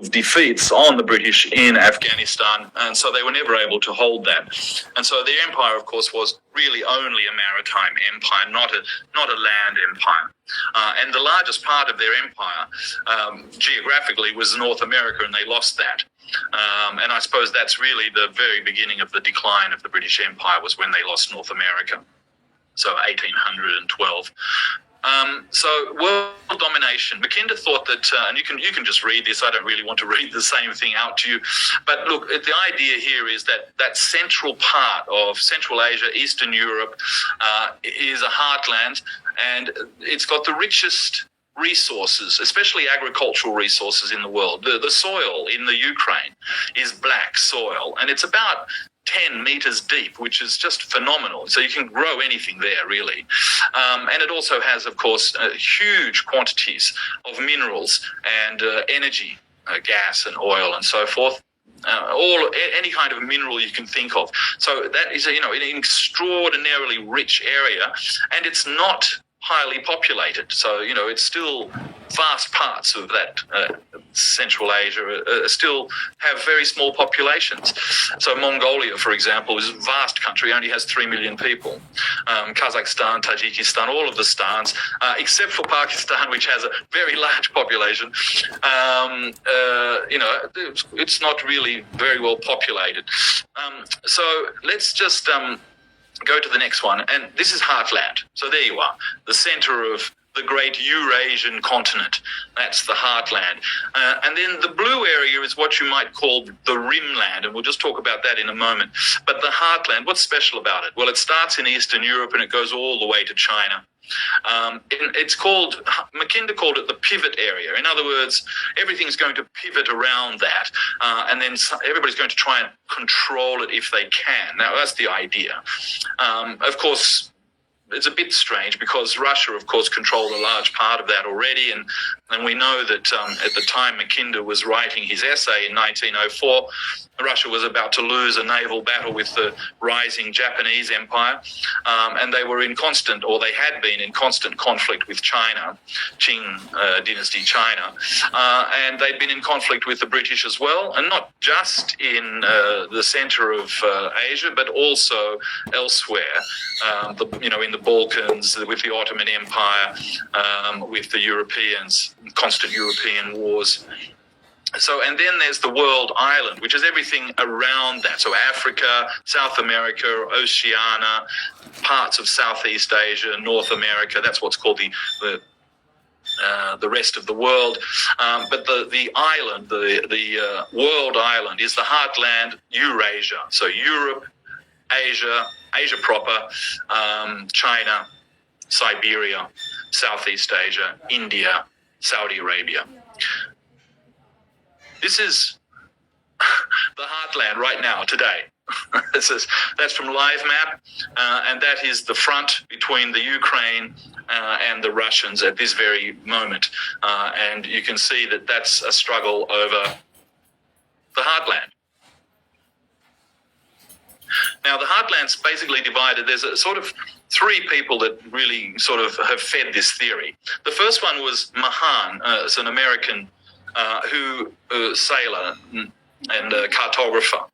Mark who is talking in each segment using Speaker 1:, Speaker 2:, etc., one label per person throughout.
Speaker 1: defeats on the British in Afghanistan, and so they were never able to hold that. And so their empire, of course, was really only a maritime empire, not a land empire. And the largest part of their empire, geographically, was North America, and they lost that. And I suppose that's really the very beginning of the decline of the British Empire, was when they lost North America. So 1812. So world domination. Mackinder thought that, and you can just read this. I don't really want to read the same thing out to you, but look, the idea here is that central part of Central Asia, Eastern Europe, is a heartland, and it's got the richest resources, especially agricultural resources in the world. The soil in the Ukraine is black soil, and it's about 10 meters deep, which is just phenomenal. So you can grow anything there, really. And it also has, of course, huge quantities of minerals and energy, gas and oil and so forth. Any kind of mineral you can think of. So that is, an extraordinarily rich area, and it's not highly populated. So, it's still vast parts of that Central Asia still have very small populations. So Mongolia, for example, is a vast country, only has 3 million people. Kazakhstan, Tajikistan, all of the stans, except for Pakistan, which has a very large population, it's not really very well populated. So let's just go to the next one, and this is Heartland. So there you are, the center of the great Eurasian continent. That's the heartland. And then the blue area is what you might call the rimland, and we'll just talk about that in a moment. But the heartland, what's special about it? Well, it starts in Eastern Europe and it goes all the way to China. Mackinder called it the pivot area. In other words, everything's going to pivot around that, and then everybody's going to try and control it if they can. Now, that's the idea. Of course, it's a bit strange because Russia, of course, controlled a large part of that already, and we know that at the time Mackinder was writing his essay in 1904, Russia was about to lose a naval battle with the rising Japanese empire, and they were they had been in constant conflict with China, Qing dynasty China, and they'd been in conflict with the British as well, and not just in the center of Asia, but also elsewhere, in the Balkans, with the Ottoman Empire, with the Europeans, constant European wars. So, and then there's the world island, which is everything around that. So Africa, South America, Oceania, parts of Southeast Asia, North America. That's what's called the rest of the world. But the island, the world island, is the heartland, Eurasia. So Europe, Asia proper, China, Siberia, Southeast Asia, India, Saudi Arabia. This is the heartland right now, today. That's from LiveMap, and that is the front between the Ukraine and the Russians at this very moment. And you can see that that's a struggle over the heartland. Now, the heartland's basically divided. There's a sort of three people that really sort of have fed this theory. The first one was Mahan, it's an American sailor and cartographer,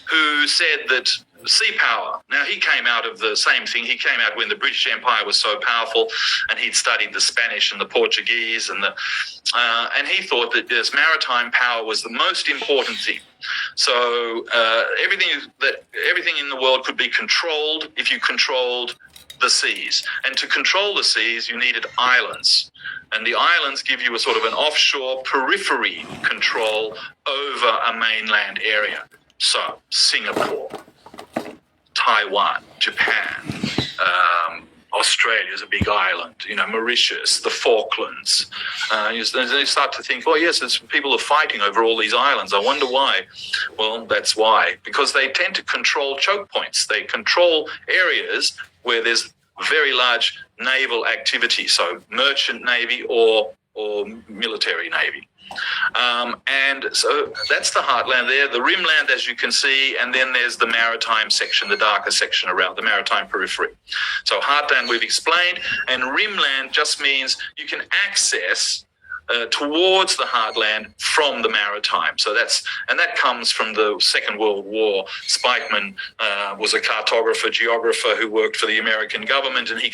Speaker 1: who said that sea power. Now, he came out of the same thing. He came out when the British Empire was so powerful, and he'd studied the Spanish and the Portuguese, and he thought that this maritime power was the most important thing. So everything in the world could be controlled if you controlled the seas. And to control the seas, you needed islands. And the islands give you a sort of an offshore periphery control over a mainland area. So Singapore, Taiwan, Japan, Australia's a big island, Mauritius, the Falklands. They start to think, oh yes, people are fighting over all these islands. I wonder why. Well, that's why. Because they tend to control choke points. They control areas where there's very large naval activity, so merchant navy or military navy. And so that's the heartland there, the rimland, as you can see, and then there's the maritime section, the darker section around the maritime periphery. So heartland we've explained, and rimland just means you can access towards the heartland from the maritime. So that comes from the Second World War. Spikeman was a cartographer, geographer who worked for the American government, and he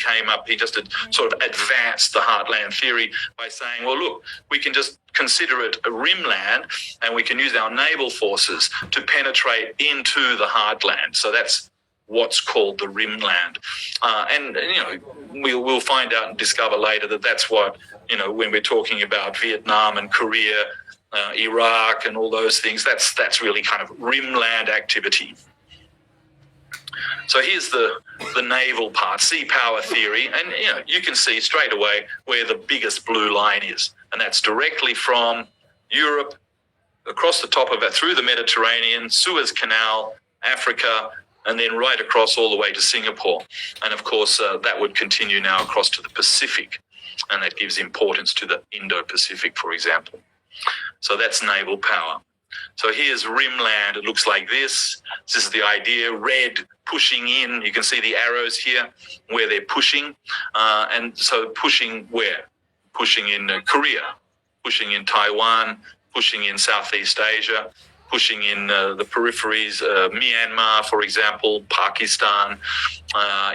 Speaker 1: just sort of advanced the heartland theory by saying, well, look, we can just consider it a rimland, and we can use our naval forces to penetrate into the heartland. So that's what's called the rimland. And we'll find out and discover later that that's what, when we're talking about Vietnam and Korea, Iraq and all those things, that's really kind of rimland activity. So here's the naval part, sea power theory, and you can see straight away where the biggest blue line is, and that's directly from Europe, across the top of it, through the Mediterranean, Suez Canal, Africa, and then right across all the way to Singapore. And of course, that would continue now across to the Pacific, and that gives importance to the Indo-Pacific, for example. So that's naval power. So here's rimland. It looks like this. This is the idea, red pushing in. You can see the arrows here where they're pushing. And so pushing where? Pushing in Korea, pushing in Taiwan, pushing in Southeast Asia, pushing in the peripheries, Myanmar, for example, Pakistan,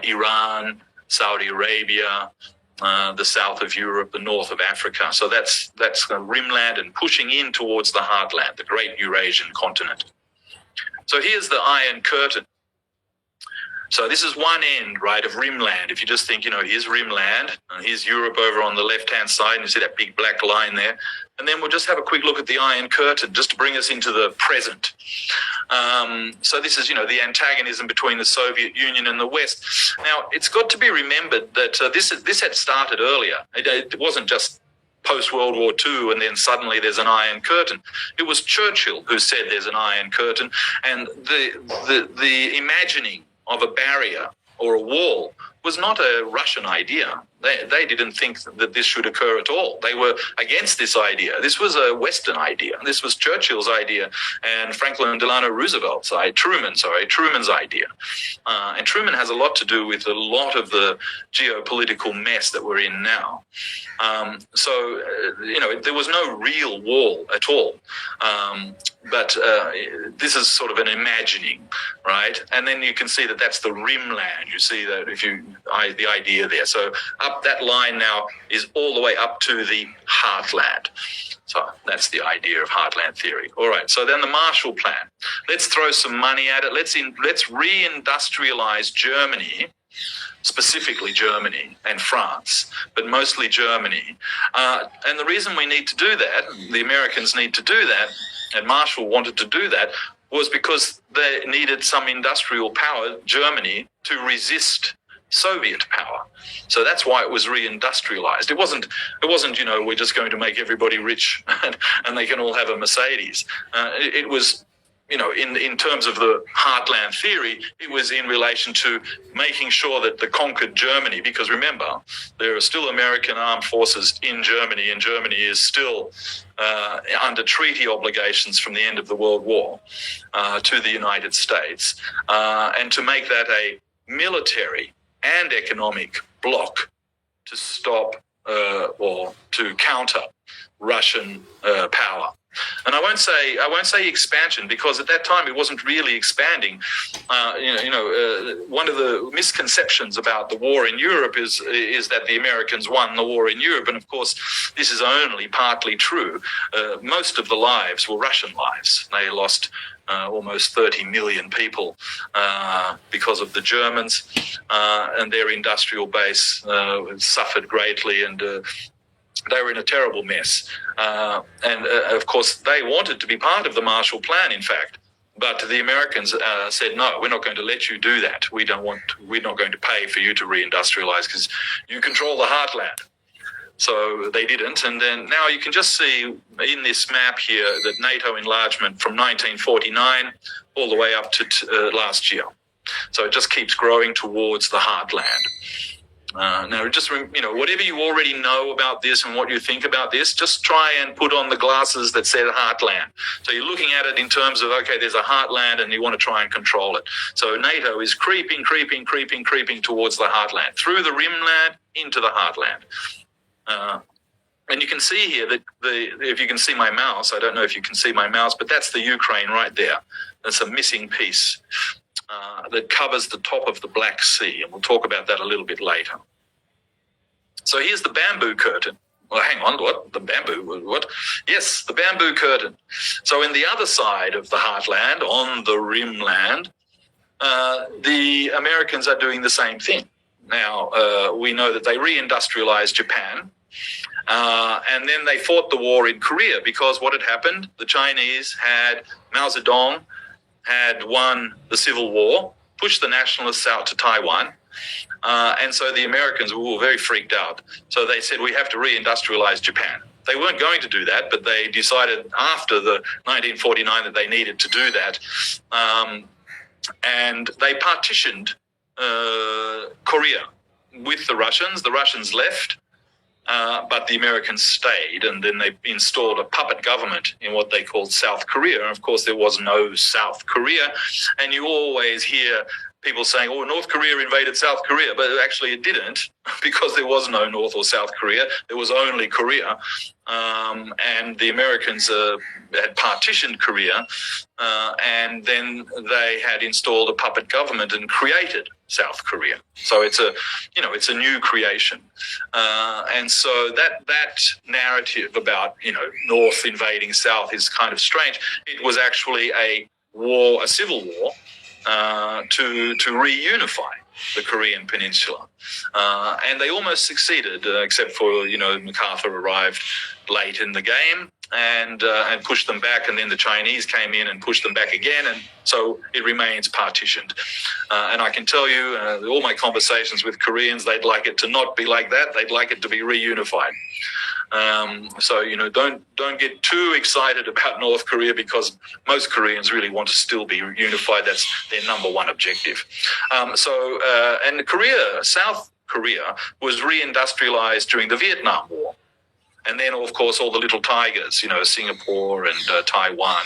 Speaker 1: Iran, Saudi Arabia, the south of Europe, the north of Africa. So that's rimland and pushing in towards the heartland, the great Eurasian continent. So here's the Iron Curtain. So this is one end, right, of rimland. If you just think, here's rimland, and here's Europe over on the left-hand side, and you see that big black line there. And then we'll just have a quick look at the Iron Curtain, just to bring us into the present. So this is, the antagonism between the Soviet Union and the West. Now, it's got to be remembered that this had started earlier. It wasn't just post-World War II and then suddenly there's an Iron Curtain. It was Churchill who said there's an Iron Curtain, and the imagining of a barrier or a wall was not a Russian idea. They didn't think that this should occur at all. They were against this idea. This was a Western idea. This was Churchill's idea and Franklin Delano Roosevelt's Truman's idea. And Truman has a lot to do with a lot of the geopolitical mess that we're in now. There was no real wall at all. But this is sort of an imagining, right? And then you can see that that's the rimland. You see that the idea there. So up that line now is all the way up to the heartland. So that's the idea of heartland theory. All right. So then the Marshall Plan. Let's throw some money at it. Let's reindustrialize Germany, specifically Germany and France, but mostly Germany. And the reason we need to do that, the Americans need to do that, and Marshall wanted to do that, was because they needed some industrial power, Germany, to resist Soviet power. So that's why it was reindustrialized. It wasn't, we're just going to make everybody rich and they can all have a Mercedes. It was, in terms of the heartland theory, it was in relation to making sure that the conquered Germany, because remember, there are still American armed forces in Germany, and Germany is still under treaty obligations from the end of the World War to the United States, and to make that a military and economic bloc to stop or to counter Russian power. And I won't say expansion, because at that time it wasn't really expanding. One of the misconceptions about the war in Europe is that the Americans won the war in Europe, and of course this is only partly true. Most of the lives were Russian lives. They lost almost 30 million people because of the Germans, and their industrial base suffered greatly, and they were in a terrible mess. Of course, they wanted to be part of the Marshall Plan, in fact. But the Americans said, no, we're not going to let you do that. We're not going to pay for you to reindustrialize because you control the heartland. So they didn't. And then now you can just see in this map here that NATO enlargement from 1949 all the way up to last year. So it just keeps growing towards the heartland. Now, just, whatever you already know about this and what you think about this, just try and put on the glasses that said heartland. So you're looking at it in terms of, okay, there's a heartland and you want to try and control it. So NATO is creeping towards the heartland, through the rimland into the heartland. And you can see here that if you can see my mouse, I don't know if you can see my mouse, but that's the Ukraine right there. That's a missing piece that covers the top of the Black Sea, and we'll talk about that a little bit later. So here's the bamboo curtain. Well, hang on, what? The bamboo, what? Yes, the bamboo curtain. So in the other side of the heartland, on the rimland, the Americans are doing the same thing. Now, we know that they reindustrialized Japan, and then they fought the war in Korea because what had happened, the Chinese had, Mao Zedong had won the Civil War, pushed the nationalists out to Taiwan, and so the Americans were very freaked out. So they said, we have to reindustrialize Japan. They weren't going to do that, but they decided after the 1949 that they needed to do that. And they partitioned Korea with the Russians. The Russians left, but the Americans stayed, and then they installed a puppet government in what they called South Korea. And of course, there was no South Korea. And you always hear people saying, oh, North Korea invaded South Korea, but actually it didn't, because there was no North or South Korea. There was only Korea. And the Americans had partitioned Korea, and then they had installed a puppet government and created South Korea. So it's a new creation. And so that narrative about, North invading South is kind of strange. It was actually a civil war, to reunify the Korean Peninsula. And they almost succeeded, except for, MacArthur arrived late in the game and pushed them back, and then the Chinese came in and pushed them back again, and so it remains partitioned. And I can tell you, all my conversations with Koreans, they'd like it to not be like that. They'd like it to be reunified. So don't get too excited about North Korea, because most Koreans really want to still be unified. That's their number one objective. And South Korea was reindustrialized during the Vietnam War. And then, of course, all the little tigers, Singapore and Taiwan,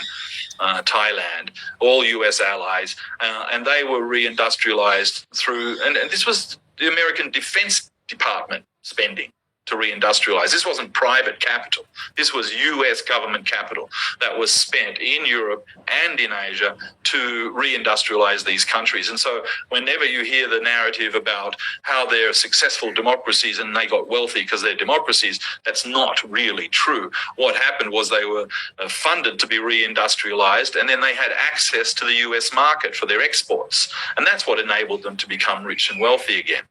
Speaker 1: Thailand, all U.S. allies, and they were reindustrialized through, and this was the American Defense Department spending to reindustrialize. This wasn't private capital. This was U.S. government capital that was spent in Europe and in Asia to reindustrialize these countries. And so whenever you hear the narrative about how they're successful democracies and they got wealthy because they're democracies, that's not really true. What happened was they were funded to be reindustrialized, and then they had access to the U.S. market for their exports. And that's what enabled them to become rich and wealthy again.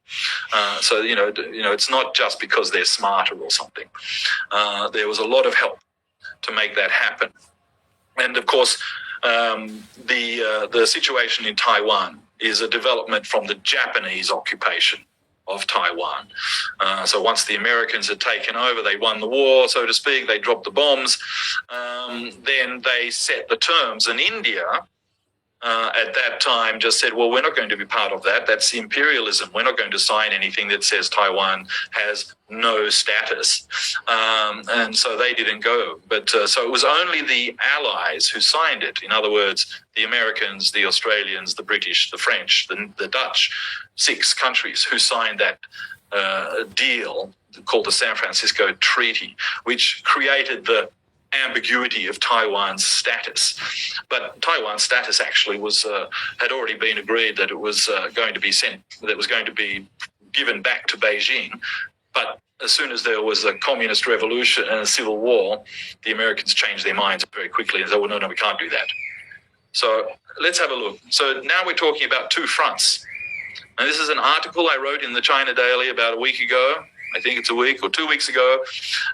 Speaker 1: So it's not just because they're smarter or something. There was a lot of help to make that happen. And of course, the situation in Taiwan is a development from the Japanese occupation of Taiwan. So once the Americans had taken over, they won the war, so to speak, they dropped the bombs, then they set the terms. And India, at that time, just said, well, we're not going to be part of that. That's imperialism. We're not going to sign anything that says Taiwan has no status. And so they didn't go. But so it was only the allies who signed it. In other words, the Americans, the Australians, the British, the French, the Dutch, 6 countries who signed that deal called the San Francisco Treaty, which created the ambiguity of Taiwan's status. But Taiwan's status actually was had already been agreed that it was going to be given back to Beijing. But as soon as there was a communist revolution and a civil war, the Americans changed their minds very quickly and said, well, no, we can't do that. So let's have a look. So now we're talking about 2 fronts. And this is an article I wrote in the China Daily about a week ago. I think it's a week or 2 weeks ago,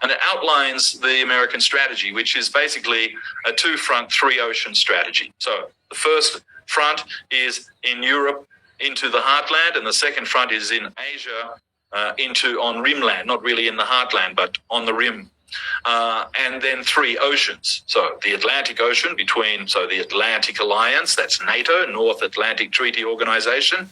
Speaker 1: and it outlines the American strategy, which is basically a 2-front, 3-ocean strategy. So the first front is in Europe into the heartland, and the second front is in Asia on rimland, not really in the heartland, but on the rim. And then 3 oceans. So the Atlantic Ocean the Atlantic Alliance, that's NATO, North Atlantic Treaty Organization,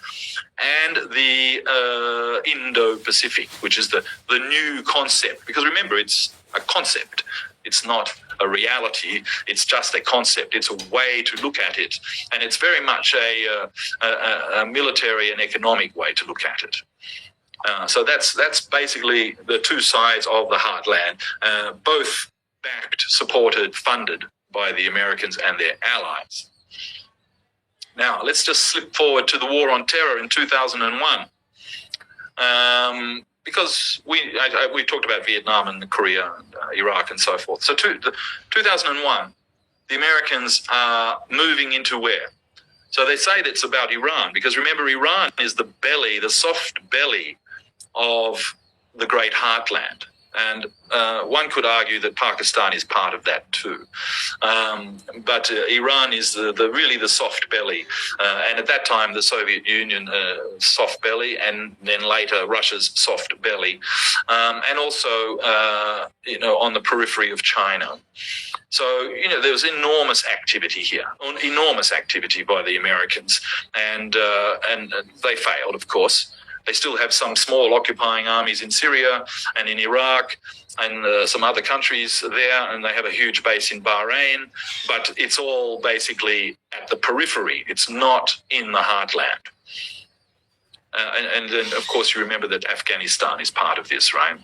Speaker 1: and the Indo-Pacific, which is the new concept. Because remember, it's a concept. It's not a reality. It's just a concept. It's a way to look at it. And it's very much a military and economic way to look at it. So that's basically the two sides of the heartland, both backed, supported, funded by the Americans and their allies. Now, let's just slip forward to the War on Terror in 2001. Because we talked about Vietnam and Korea and Iraq and so forth. So 2001, the Americans are moving into where? So they say that's about Iran, because remember, Iran is the belly, the soft belly of the Great Heartland. And one could argue that Pakistan is part of that too. But Iran is really the soft belly. And at that time, the Soviet Union, soft belly, and then later Russia's soft belly. And also, on the periphery of China. So, there was enormous activity here, enormous activity by the Americans. And they failed, of course. They still have some small occupying armies in Syria and in Iraq and some other countries there, and they have a huge base in Bahrain, but it's all basically at the periphery. It's not in the heartland. And then, of course, you remember that Afghanistan is part of this, right?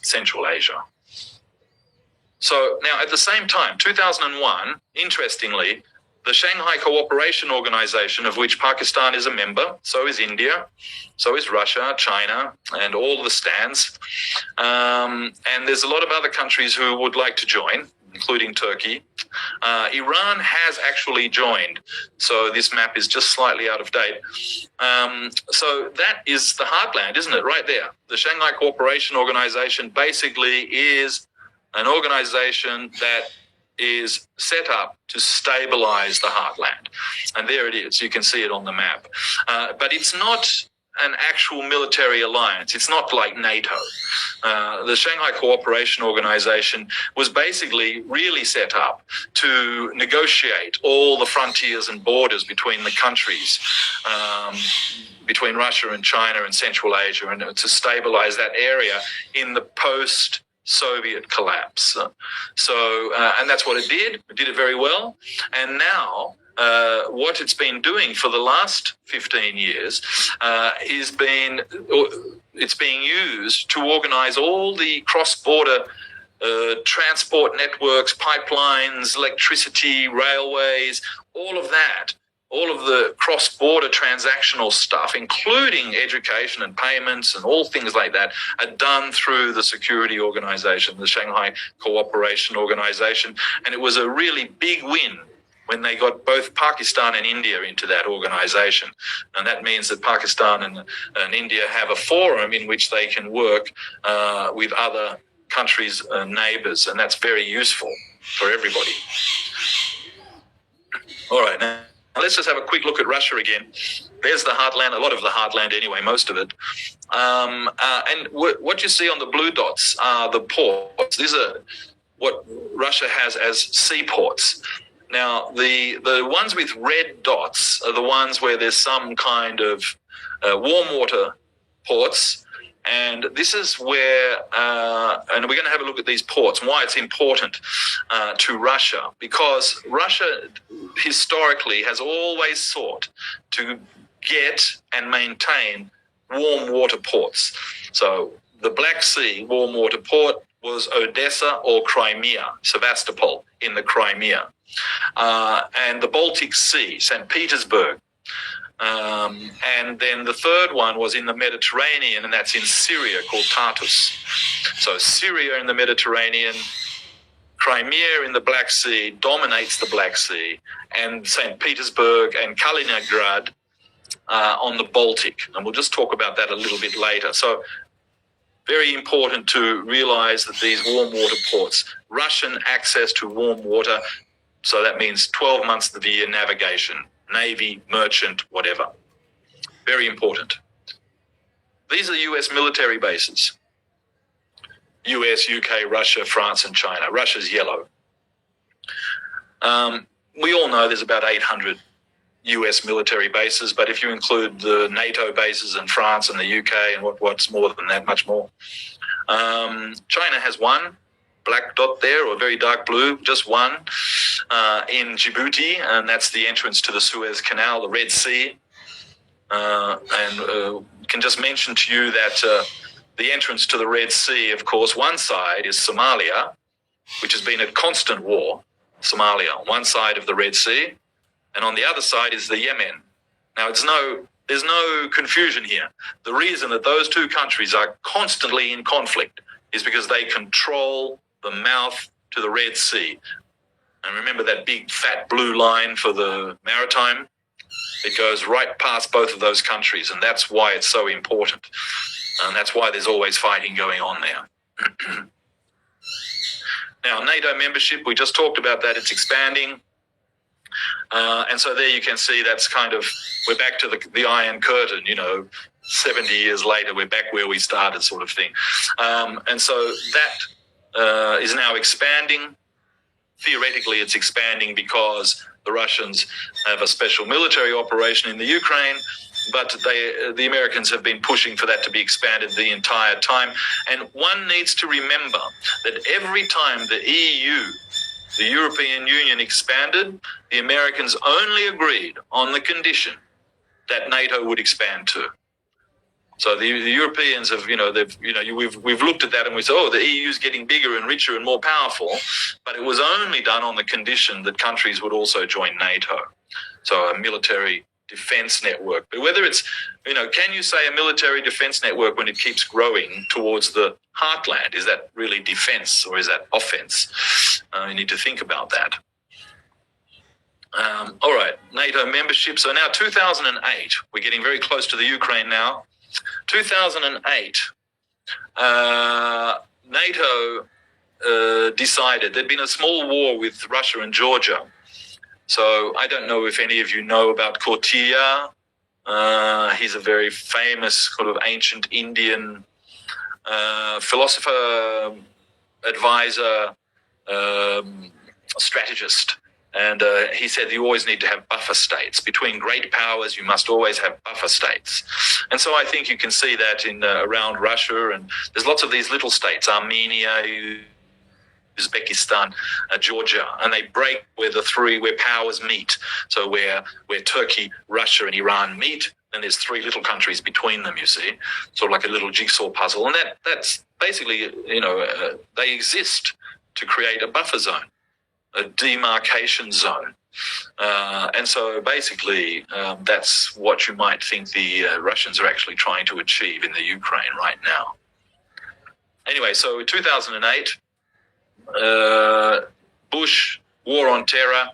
Speaker 1: Central Asia. So now at the same time, 2001, interestingly, the Shanghai Cooperation Organization, of which Pakistan is a member, so is India, so is Russia, China, and all the stands. And there's a lot of other countries who would like to join, including Turkey. Iran has actually joined, so this map is just slightly out of date. So that is the heartland, isn't it? Right there. The Shanghai Cooperation Organization basically is an organization that is set up to stabilize the heartland. And there it is. You can see it on the map. But it's not an actual military alliance. It's not like NATO. The Shanghai Cooperation Organization was basically really set up to negotiate all the frontiers and borders between the countries, between Russia and China and Central Asia, and to stabilize that area in the post-Soviet collapse. And that's what it did. It did it very well. And now what it's been doing for the last 15 years is it's being used to organize all the cross-border transport networks, pipelines, electricity, railways, all of that. All of the cross-border transactional stuff, including education and payments and all things like that, are done through the security organization, the Shanghai Cooperation Organization. And it was a really big win when they got both Pakistan and India into that organization. And that means that Pakistan and India have a forum in which they can work with other countries' neighbors. And that's very useful for everybody. All right, now let's just have a quick look at Russia again. There's the heartland, a lot of the heartland anyway, most of it. And what you see on the blue dots are the ports. These are what Russia has as seaports. Now, the ones with red dots are the ones where there's some kind of warm water ports. And this is where, and we're going to have a look at these ports and why it's important to Russia, because Russia historically has always sought to get and maintain warm water ports. So the Black Sea warm water port was Odessa or Crimea, Sevastopol in the Crimea. And the Baltic Sea, St. Petersburg. And then the third one was in the Mediterranean, and that's in Syria, called Tartus. So Syria in the Mediterranean, Crimea in the Black Sea dominates the Black Sea, and St. Petersburg and Kaliningrad on the Baltic. And we'll just talk about that a little bit later. So very important to realize that these warm water ports, Russian access to warm water, so that means 12 months of the year navigation, Navy, merchant, whatever. Very important. These are US military bases. US, UK, Russia, France, and China. Russia's yellow. We all know there's about 800 US military bases, but if you include the NATO bases in France and the UK and what's more than that, much more. China has one. Black dot there, or very dark blue, just one, in Djibouti, and that's the entrance to the Suez Canal, the Red Sea. and can just mention to you that the entrance to the Red Sea, of course, one side is Somalia, which has been a constant war. Somalia on one side of the Red Sea, and on the other side is the Yemen. Now, there's no confusion here. The reason that those two countries are constantly in conflict is because they control the mouth to the Red Sea. And remember that big fat blue line for the maritime? It goes right past both of those countries, and that's why it's so important. And that's why there's always fighting going on there. Now, NATO membership, we just talked about that. It's expanding. And so there you can see that's we're back to the Iron Curtain, 70 years later, we're back where we started sort of thing. And so that is now expanding. Theoretically, it's expanding because the Russians have a special military operation in the Ukraine, but the Americans have been pushing for that to be expanded the entire time. And one needs to remember that every time the EU, the European Union, expanded, the Americans only agreed on the condition that NATO would expand too. So the Europeans have, we've looked at that and we said, the EU is getting bigger and richer and more powerful, but it was only done on the condition that countries would also join NATO. So a military defense network. But whether it's, can you say a military defense network when it keeps growing towards the heartland? Is that really defense or is that offense? You need to think about that. All right, NATO membership. So now 2008, we're getting very close to the Ukraine now. 2008, NATO decided there'd been a small war with Russia and Georgia. So I don't know if any of you know about Kautilya. He's a very famous sort of ancient Indian philosopher, advisor, strategist. And he said you always need to have buffer states. Between great powers, you must always have buffer states. And so I think you can see that in around Russia. And there's lots of these little states, Armenia, Uzbekistan, Georgia, and they break where powers meet. So where Turkey, Russia, and Iran meet, and there's three little countries between them, you see, sort of like a little jigsaw puzzle. And that's basically, they exist to create a buffer zone, a demarcation zone. And so basically that's what you might think the Russians are actually trying to achieve in the Ukraine right now. Anyway, so 2008, Bush, war on terror,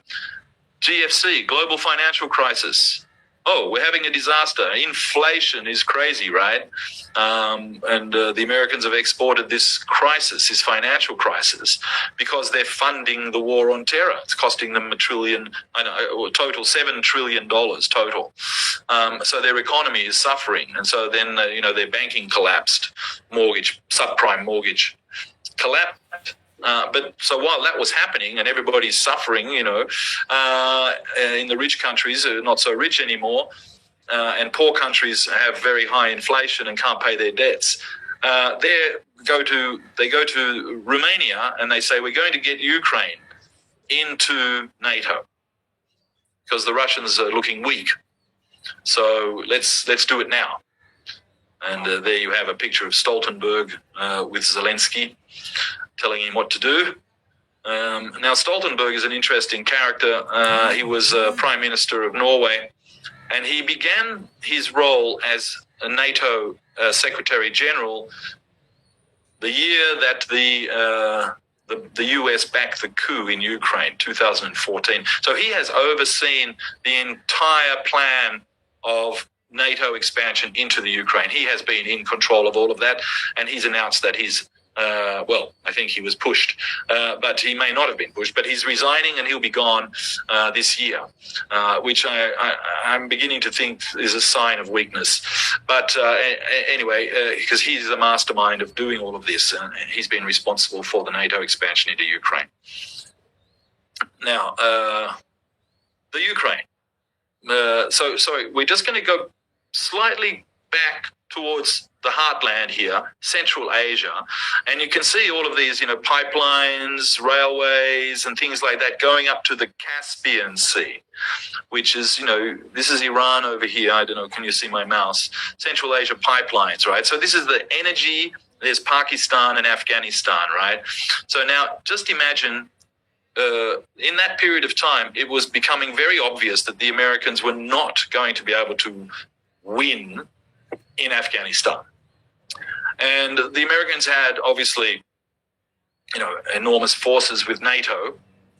Speaker 1: GFC, global financial crisis. Oh, we're having a disaster. Inflation is crazy, right? And the Americans have exported this crisis, this financial crisis, because they're funding the war on terror. It's costing them total $7 trillion total. So their economy is suffering. And so then, their banking collapsed, subprime mortgage collapsed. But so while that was happening and everybody's suffering, in the rich countries are not so rich anymore, and poor countries have very high inflation and can't pay their debts, they go to Romania and they say, we're going to get Ukraine into NATO because the Russians are looking weak. So let's do it now. And there you have a picture of Stoltenberg with Zelensky, telling him what to do. Now, Stoltenberg is an interesting character. He was Prime Minister of Norway, and he began his role as a NATO Secretary General the year that the US backed the coup in Ukraine, 2014. So he has overseen the entire plan of NATO expansion into the Ukraine. He has been in control of all of that, and he's announced that he's I think he was pushed, but he may not have been pushed, but he's resigning and he'll be gone this year, which I'm beginning to think is a sign of weakness. But anyway, because he's the mastermind of doing all of this, he's been responsible for the NATO expansion into Ukraine. Now, the Ukraine. So we're just going to go slightly back towards the heartland here, Central Asia, and you can see all of these, pipelines, railways, and things like that going up to the Caspian Sea, which is, this is Iran over here. I don't know, can you see my mouse? Central Asia pipelines, right? So this is the energy. There's Pakistan and Afghanistan, right? So now just imagine in that period of time, it was becoming very obvious that the Americans were not going to be able to win in Afghanistan. And the Americans had obviously, enormous forces with NATO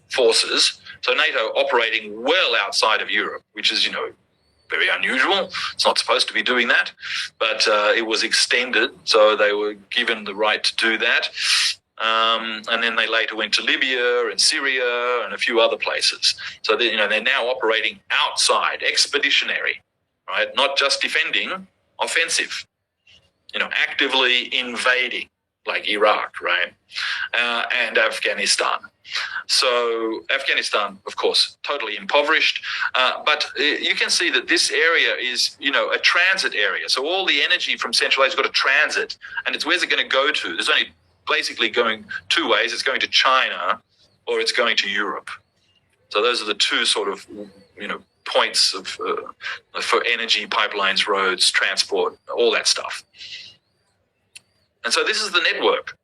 Speaker 1: forces. So NATO operating well outside of Europe, which is, very unusual. It's not supposed to be doing that, but it was extended. So they were given the right to do that. And then they later went to Libya and Syria and a few other places. So they're now operating outside, expeditionary, right? Not just defending, offensive. Actively invading, like Iraq, right? And Afghanistan. So Afghanistan, of course, totally impoverished. But you can see that this area is, a transit area. So all the energy from Central Asia has got to transit. And where's it going to go to? There's only basically going two ways. It's going to China or it's going to Europe. So those are the two sort of, points of for energy, pipelines, roads, transport, all that stuff. And so this is the network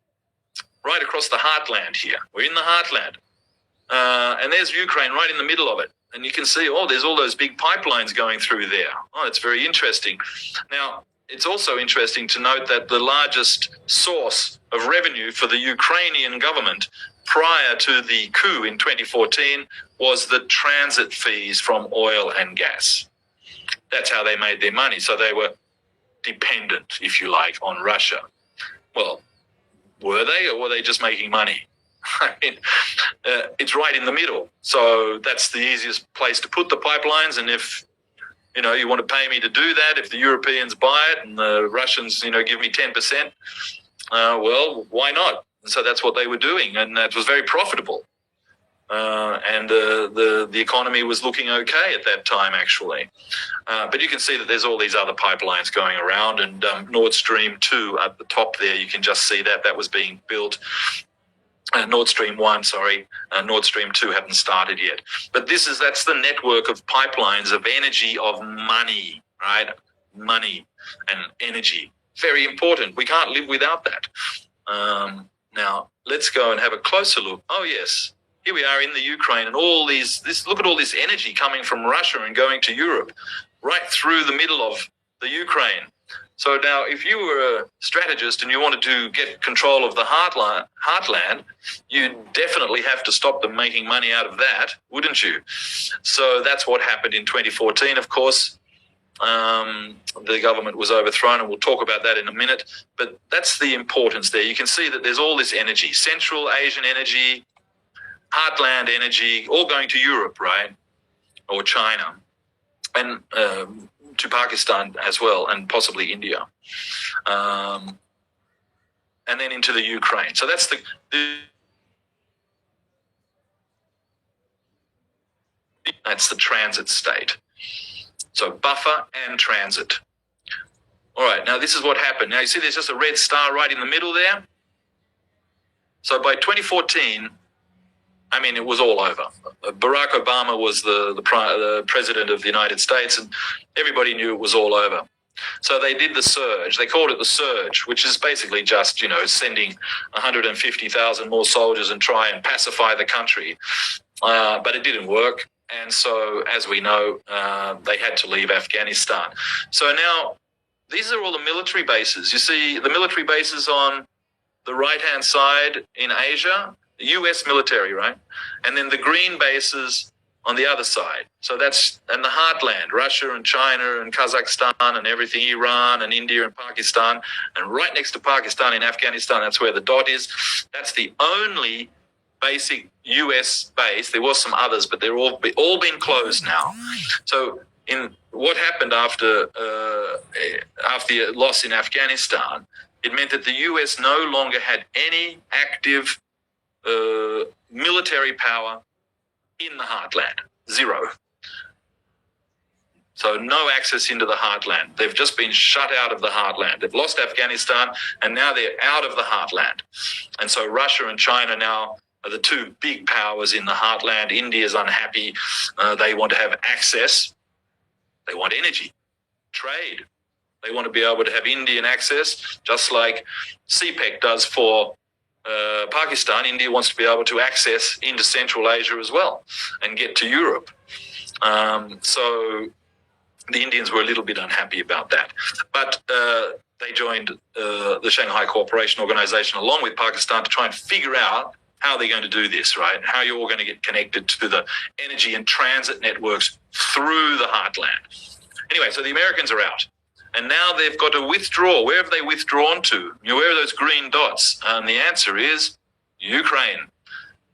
Speaker 1: right across the heartland here. We're in the heartland. And there's Ukraine right in the middle of it. And you can see, there's all those big pipelines going through there. It's very interesting. Now, it's also interesting to note that the largest source of revenue for the Ukrainian government prior to the coup in 2014 was the transit fees from oil and gas. That's how they made their money. So they were dependent, if you like, on Russia. Well, were they, or were they just making money? I mean, it's right in the middle. So that's the easiest place to put the pipelines. And if, you want to pay me to do that, if the Europeans buy it and the Russians, give me 10%, well, why not? And so that's what they were doing. And that was very profitable. And the economy was looking okay at that time, actually. But you can see that there's all these other pipelines going around, and Nord Stream 2 at the top there, you can just see that was being built. Nord Stream 1, sorry, Nord Stream 2 hadn't started yet. But that's the network of pipelines of energy, of money, right? Money and energy. Very important. We can't live without that. Now, let's go and have a closer look. Oh, yes. Here we are in the Ukraine, and look at all this energy coming from Russia and going to Europe, right through the middle of the Ukraine. So now, if you were a strategist and you wanted to get control of the heartland, you definitely have to stop them making money out of that, wouldn't you? So that's what happened in 2014, of course. The government was overthrown, and we'll talk about that in a minute. But that's the importance there. You can see that there's all this energy, Central Asian energy, heartland energy, all going to Europe, right? Or China, and to Pakistan as well, and possibly India. And then into the Ukraine. So that's that's the transit state. So buffer and transit. All right, now this is what happened. Now you see there's just a red star right in the middle there. So by 2014, it was all over. Barack Obama was the president of the United States, and everybody knew it was all over. So they did the surge. They called it the surge, which is basically just, sending 150,000 more soldiers and try and pacify the country. But it didn't work. And so, as we know, they had to leave Afghanistan. So now, these are all the military bases. You see the military bases on the right-hand side in Asia, the U.S. military, right? And then the green bases on the other side. So and the heartland, Russia and China and Kazakhstan and everything, Iran and India and Pakistan. And right next to Pakistan in Afghanistan, that's where the dot is. That's the only basic U.S. base. There was some others, but they're all been closed now. So in what happened after the loss in Afghanistan, it meant that the U.S. no longer had any active military power in the heartland. Zero. So no access into the heartland. They've just been shut out of the heartland. They've lost Afghanistan, and now they're out of the heartland. And so Russia and China now are the two big powers in the heartland. India's unhappy. They want to have access. They want energy, trade. They want to be able to have Indian access, just like CPEC does for Pakistan. India wants to be able to access into Central Asia as well and get to Europe. So the Indians were a little bit unhappy about that. But they joined the Shanghai Cooperation Organization along with Pakistan to try and figure out how they're going to do this, right? How you're all going to get connected to the energy and transit networks through the heartland. Anyway, so the Americans are out. And now they've got to withdraw. Where have they withdrawn to? Where are those green dots? And the answer is Ukraine.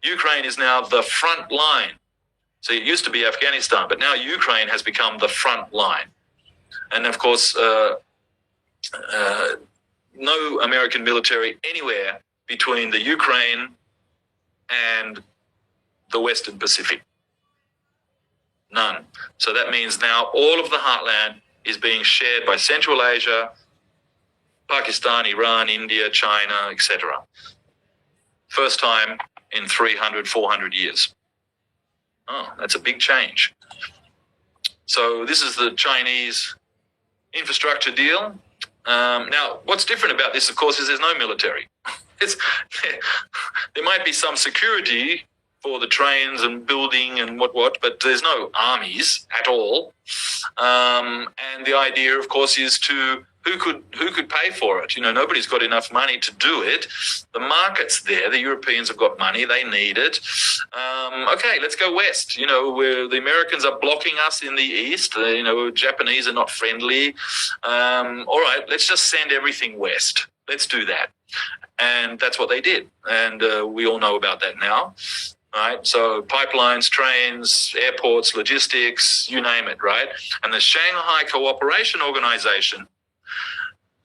Speaker 1: Ukraine is now the front line. So it used to be Afghanistan, but now Ukraine has become the front line. And of course, no American military anywhere between the Ukraine and the Western Pacific. None. So that means now all of the heartland is being shared by Central Asia, Pakistan, Iran, India, China, etc. First time in 300, 400 years. Oh, that's a big change. So this is the Chinese infrastructure deal. Now, what's different about this, of course, is there's no military. There might be some security for the trains and building and what, but there's no armies at all. And the idea, of course, is to who could pay for it? Nobody's got enough money to do it. The market's there. The Europeans have got money. They need it. Okay, let's go west. Where the Americans are blocking us in the east. Japanese are not friendly. All right, let's just send everything west. Let's do that. And that's what they did. And we all know about that now. Right, so pipelines, trains, airports, logistics, you name it, right? And the Shanghai Cooperation Organization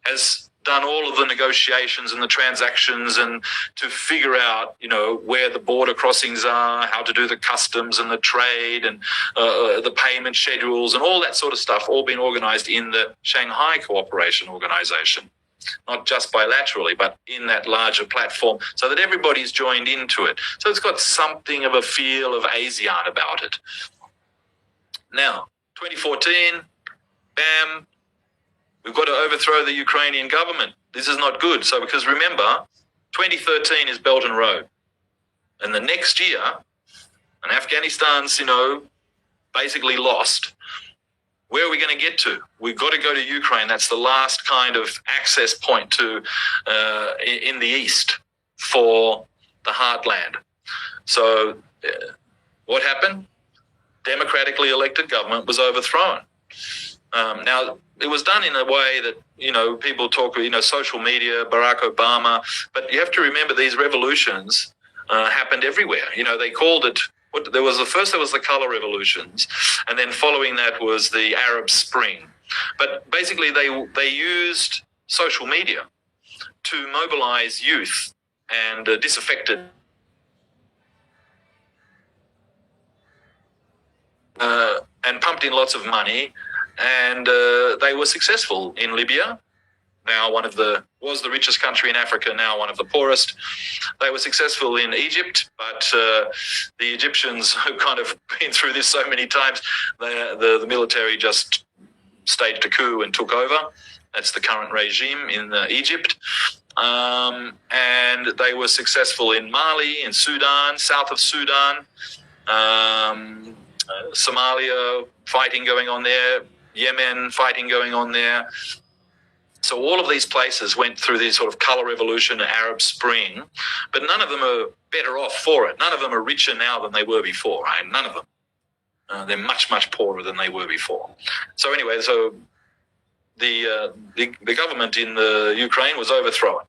Speaker 1: has done all of the negotiations and the transactions and to figure out, where the border crossings are, how to do the customs and the trade and the payment schedules and all that sort of stuff, all been organized in the Shanghai Cooperation Organization. Not just bilaterally, but in that larger platform so that everybody's joined into it. So it's got something of a feel of ASEAN about it. Now, 2014, bam, we've got to overthrow the Ukrainian government. This is not good. So because remember, 2013 is Belt and Road. And the next year, and Afghanistan's, basically lost. Where are we going to get to? We've got to go to Ukraine. That's the last kind of access point to in the east for the heartland. So what happened? Democratically elected government was overthrown. Now, it was done in a way that, people talk, social media, Barack Obama, but you have to remember these revolutions happened everywhere. They called it, there was the color revolutions, and then following that was the Arab Spring. But basically they used social media to mobilize youth and disaffected and pumped in lots of money, and they were successful in Libya. Now was the richest country in Africa, now one of the poorest. They were successful in Egypt, but the Egyptians have kind of been through this so many times, the military just staged a coup and took over. That's the current regime in Egypt. And they were successful in Mali, in Sudan, south of Sudan, Somalia, fighting going on there, Yemen, fighting going on there. So all of these places went through this sort of color revolution, Arab Spring, but none of them are better off for it. None of them are richer now than they were before, right? None of them. They're much, much poorer than they were before. So anyway, the government in the Ukraine was overthrown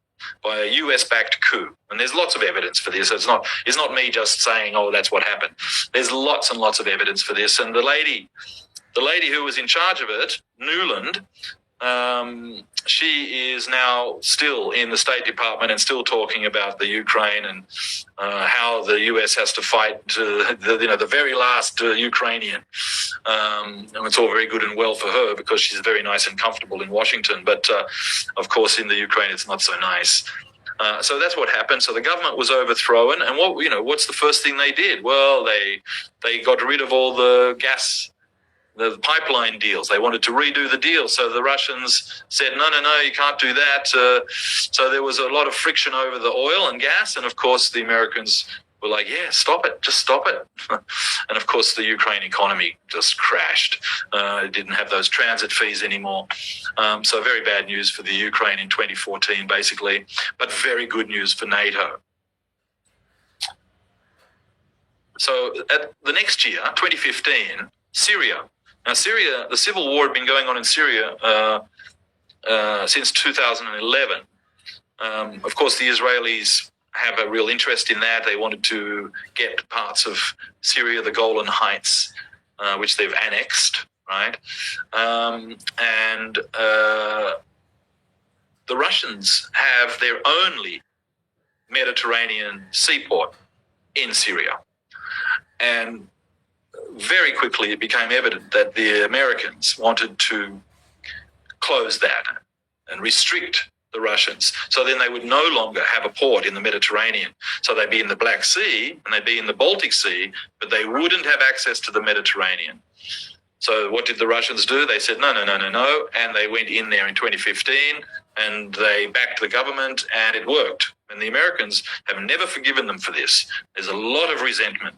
Speaker 1: by a US-backed coup. And there's lots of evidence for this. It's not me just saying, oh, that's what happened. There's lots and lots of evidence for this. And the lady who was in charge of it, Newland, she is now still in the State Department and still talking about the Ukraine and how the US has to fight the very last Ukrainian. And it's all very good and well for her because she's very nice and comfortable in Washington. But of course, in the Ukraine, it's not so nice. So that's what happened. So the government was overthrown, and what's the first thing they did? Well, they got rid of all the pipeline deals. They wanted to redo the deal. So the Russians said, no, you can't do that. So there was a lot of friction over the oil and gas. And of course, the Americans were like, yeah, stop it, just stop it. And of course, the Ukraine economy just crashed. It didn't have those transit fees anymore. So very bad news for the Ukraine in 2014, basically, but very good news for NATO. So at the next year, 2015, Syria. Now, Syria, the civil war had been going on in Syria since 2011. Of course, the Israelis have a real interest in that. They wanted to get parts of Syria, the Golan Heights, which they've annexed, right? And the Russians have their only Mediterranean seaport in Syria. And very quickly it became evident that the Americans wanted to close that and restrict the Russians. So then they would no longer have a port in the Mediterranean. So they'd be in the Black Sea and they'd be in the Baltic Sea, but they wouldn't have access to the Mediterranean. So what did the Russians do? They said, no. And they went in there in 2015 and they backed the government and it worked. And the Americans have never forgiven them for this. There's a lot of resentment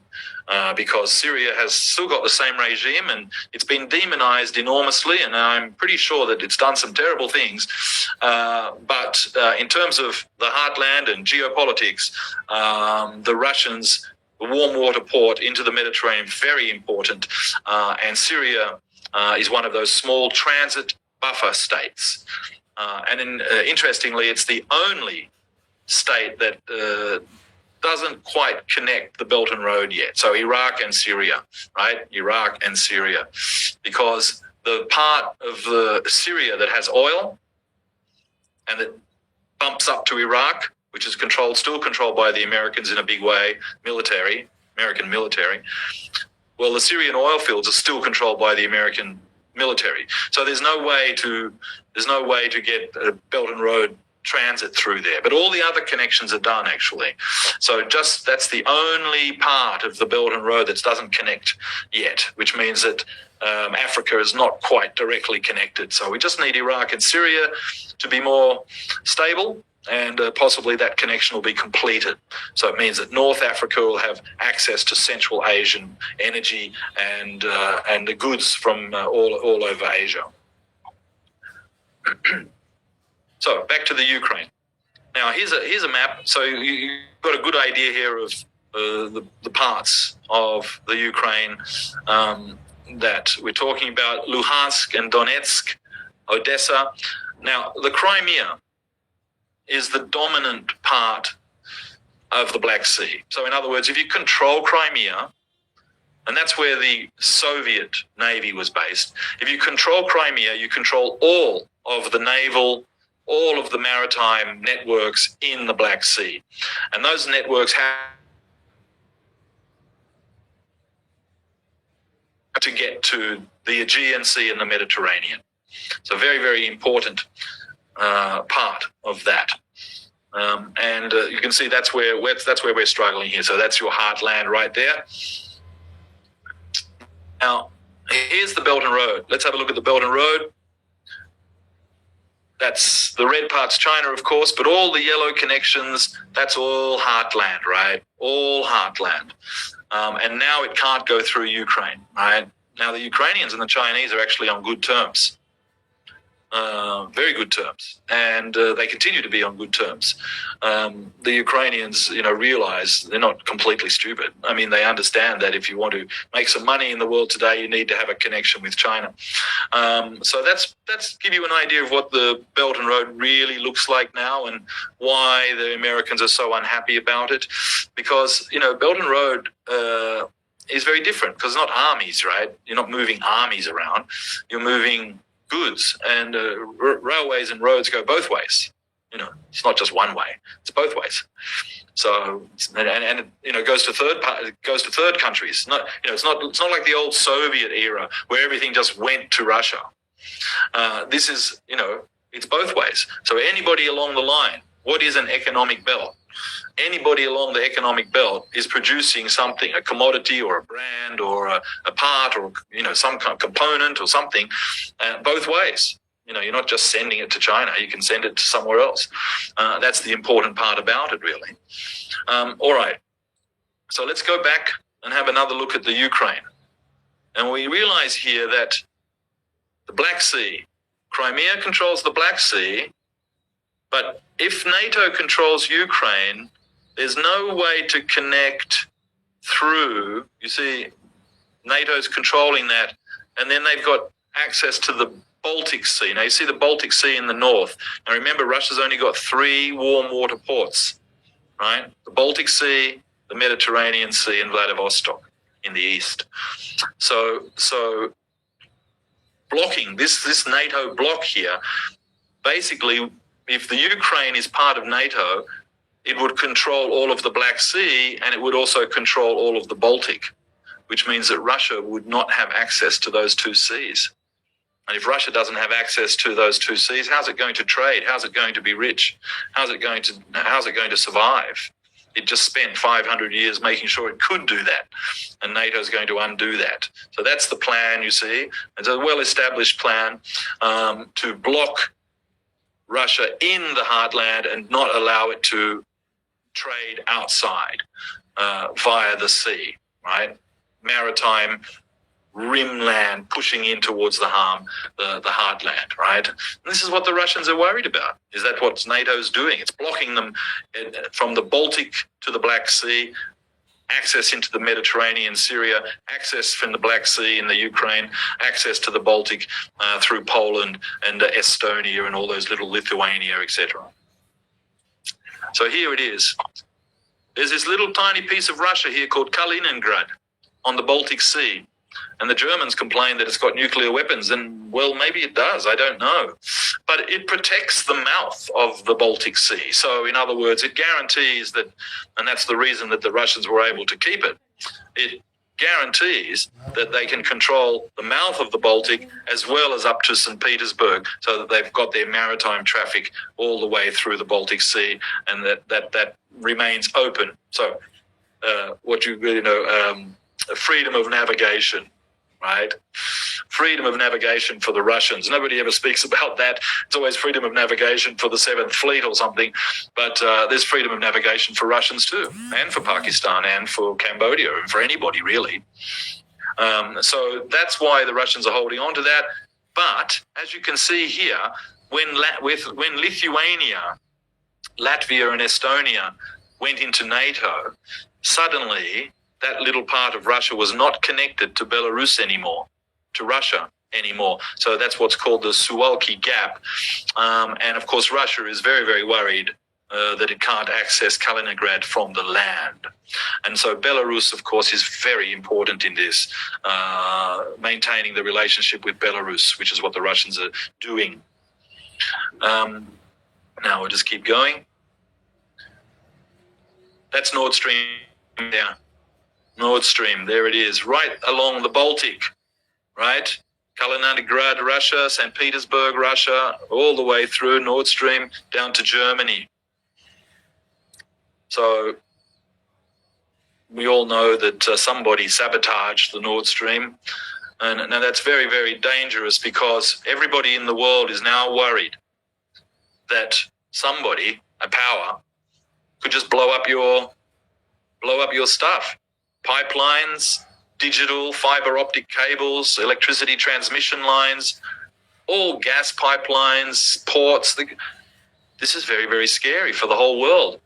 Speaker 1: because Syria has still got the same regime and it's been demonized enormously. And I'm pretty sure that it's done some terrible things. But in terms of the heartland and geopolitics, the Russians, the warm water port into the Mediterranean, very important. And Syria is one of those small transit buffer states. Interestingly, it's the only state that doesn't quite connect the Belt and Road yet. So Iraq and Syria, right? Iraq and Syria. Because the part of Syria that has oil and that bumps up to Iraq, which is still controlled by the Americans in a big way, American military. Well, the Syrian oil fields are still controlled by the American military. So there's no way to get a Belt and Road transit through there. But all the other connections are done, actually. So that's the only part of the Belt and Road that doesn't connect yet, which means that Africa is not quite directly connected. So we just need Iraq and Syria to be more stable, and possibly that connection will be completed. So it means that North Africa will have access to Central Asian energy and the goods from all over Asia. So back to the Ukraine. Now here's a map. So you've got a good idea here of the parts of the Ukraine that we're talking about: Luhansk and Donetsk, Odessa. Now the Crimea is the dominant part of the Black Sea. So in other words, if you control Crimea, and that's where the Soviet Navy was based, if you control Crimea, you control all of the naval, all of the maritime networks in the Black Sea. And those networks have to get to the Aegean Sea and the Mediterranean. So very, very important part of that. And you can see that's where we're struggling here. So that's your heartland right there. Now, here's the Belt and Road. Let's have a look at the Belt and Road. That's the red part's China, of course, but all the yellow connections, that's all heartland, right? All heartland. And now it can't go through Ukraine, right? Now the Ukrainians and the Chinese are actually on good terms. Very good terms, and they continue to be on good terms. The Ukrainians, realize they're not completely stupid. I mean, they understand that if you want to make some money in the world today, you need to have a connection with China. So that's give you an idea of what the Belt and Road really looks like now, and why the Americans are so unhappy about it. Because Belt and Road is very different, because it's not armies, right? You're not moving armies around. You're moving goods, and railways and roads go both ways. It's not just one way; it's both ways. So, and it goes to third countries. It's not like the old Soviet era where everything just went to Russia. This is, it's both ways. So anybody along the line, what is an economic belt? Anybody along the economic belt is producing something, a commodity or a brand or a part or, some kind of component or something, both ways. You're not just sending it to China. You can send it to somewhere else. That's the important part about it, really. All right. So let's go back and have another look at the Ukraine. And we realize here that the Black Sea, Crimea controls the Black Sea, but if NATO controls Ukraine, there's no way to connect through. You see, NATO's controlling that, and then they've got access to the Baltic Sea. Now, you see the Baltic Sea in the north. Now, remember, Russia's only got 3 warm water ports, right? The Baltic Sea, the Mediterranean Sea, and Vladivostok in the east. So blocking this NATO block here, basically, if the Ukraine is part of NATO, it would control all of the Black Sea, and it would also control all of the Baltic, which means that Russia would not have access to those 2 seas. And if Russia doesn't have access to those 2 seas, how's it going to trade? How's it going to be rich? How's it going to survive? It just spent 500 years making sure it could do that, and NATO is going to undo that. So that's the plan, you see. It's a well-established plan to block Russia in the heartland and not allow it to trade outside via the sea, right? Maritime rimland pushing in towards the heartland, right? And this is what the Russians are worried about. Is that what NATO's doing? It's blocking them from the Baltic to the Black Sea, access into the Mediterranean, Syria, access from the Black Sea in the Ukraine, access to the Baltic through Poland and Estonia and all those little Lithuania, etc. So here it is. There's this little tiny piece of Russia here called Kaliningrad on the Baltic Sea. And the Germans complain that it's got nuclear weapons, and, well, maybe it does, I don't know. But it protects the mouth of the Baltic Sea. So, in other words, it guarantees that, and that's the reason that the Russians were able to keep it, it guarantees that they can control the mouth of the Baltic as well as up to St. Petersburg, so that they've got their maritime traffic all the way through the Baltic Sea, and that remains open. So, freedom of navigation, right? Freedom of navigation for the Russians. Nobody ever speaks about that. It's always freedom of navigation for the 7th Fleet or something. But there's freedom of navigation for Russians too, and for Pakistan, and for Cambodia, and for anybody really. So that's why the Russians are holding on to that. But as you can see here, when Lithuania, Latvia, and Estonia went into NATO, suddenly that little part of Russia was not connected to Belarus anymore, to Russia anymore. So that's what's called the Suwalki Gap. And of course, Russia is very, very worried that it can't access Kaliningrad from the land. And so Belarus, of course, is very important in this, maintaining the relationship with Belarus, which is what the Russians are doing. Now we'll just keep going. That's Nord Stream there. Nord Stream, there it is, right along the Baltic, right? Kaliningrad, Russia, St. Petersburg, Russia, all the way through Nord Stream down to Germany. So we all know that somebody sabotaged the Nord Stream. And now that's very, very dangerous, because everybody in the world is now worried that somebody, a power, could just blow up your stuff. Pipelines, digital, fiber optic cables, electricity transmission lines, all gas pipelines, ports. This is very, very scary for the whole world.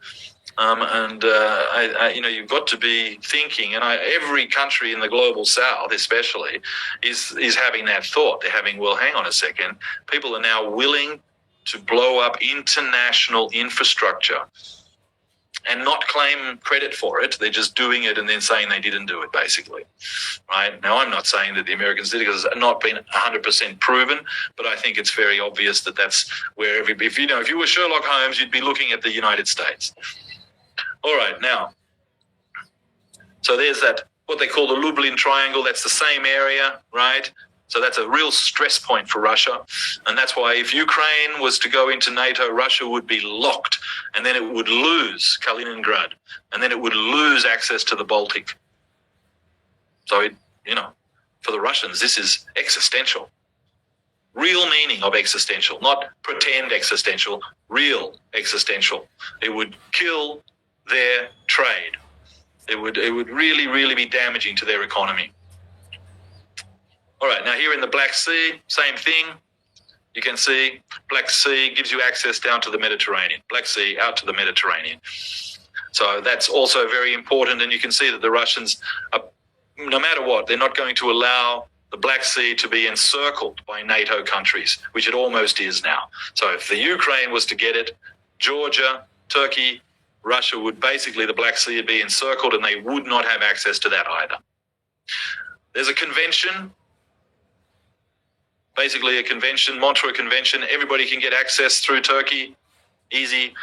Speaker 1: You've got to be thinking, and every country in the global south especially is having that thought. They're having, well, hang on a second. People are now willing to blow up international infrastructure and not claim credit for it. They're just doing it and then saying they didn't do it, basically. Right? Now, I'm not saying that the Americans did it because it's not been 100% proven, but I think it's very obvious that that's where if you were Sherlock Holmes, you'd be looking at the United States. All right, now, so there's that, what they call the Lublin Triangle. That's the same area, right? So that's a real stress point for Russia. And that's why if Ukraine was to go into NATO, Russia would be locked, and then it would lose Kaliningrad, and then it would lose access to the Baltic. So, for the Russians, this is existential. Real meaning of existential, not pretend existential, real existential. It would kill their trade. It would really, really be damaging to their economy. All right, now here in the Black Sea, same thing. You can see Black Sea gives you access down to the Mediterranean. Black Sea out to the Mediterranean. So that's also very important, and you can see that the Russians, no matter what, they're not going to allow the Black Sea to be encircled by NATO countries, which it almost is now. So if the Ukraine was to get it, Georgia, Turkey, Russia would basically, the Black Sea would be encircled, and they would not have access to that either. There's a convention, basically a convention, Montreux Convention. Everybody can get access through Turkey, easy.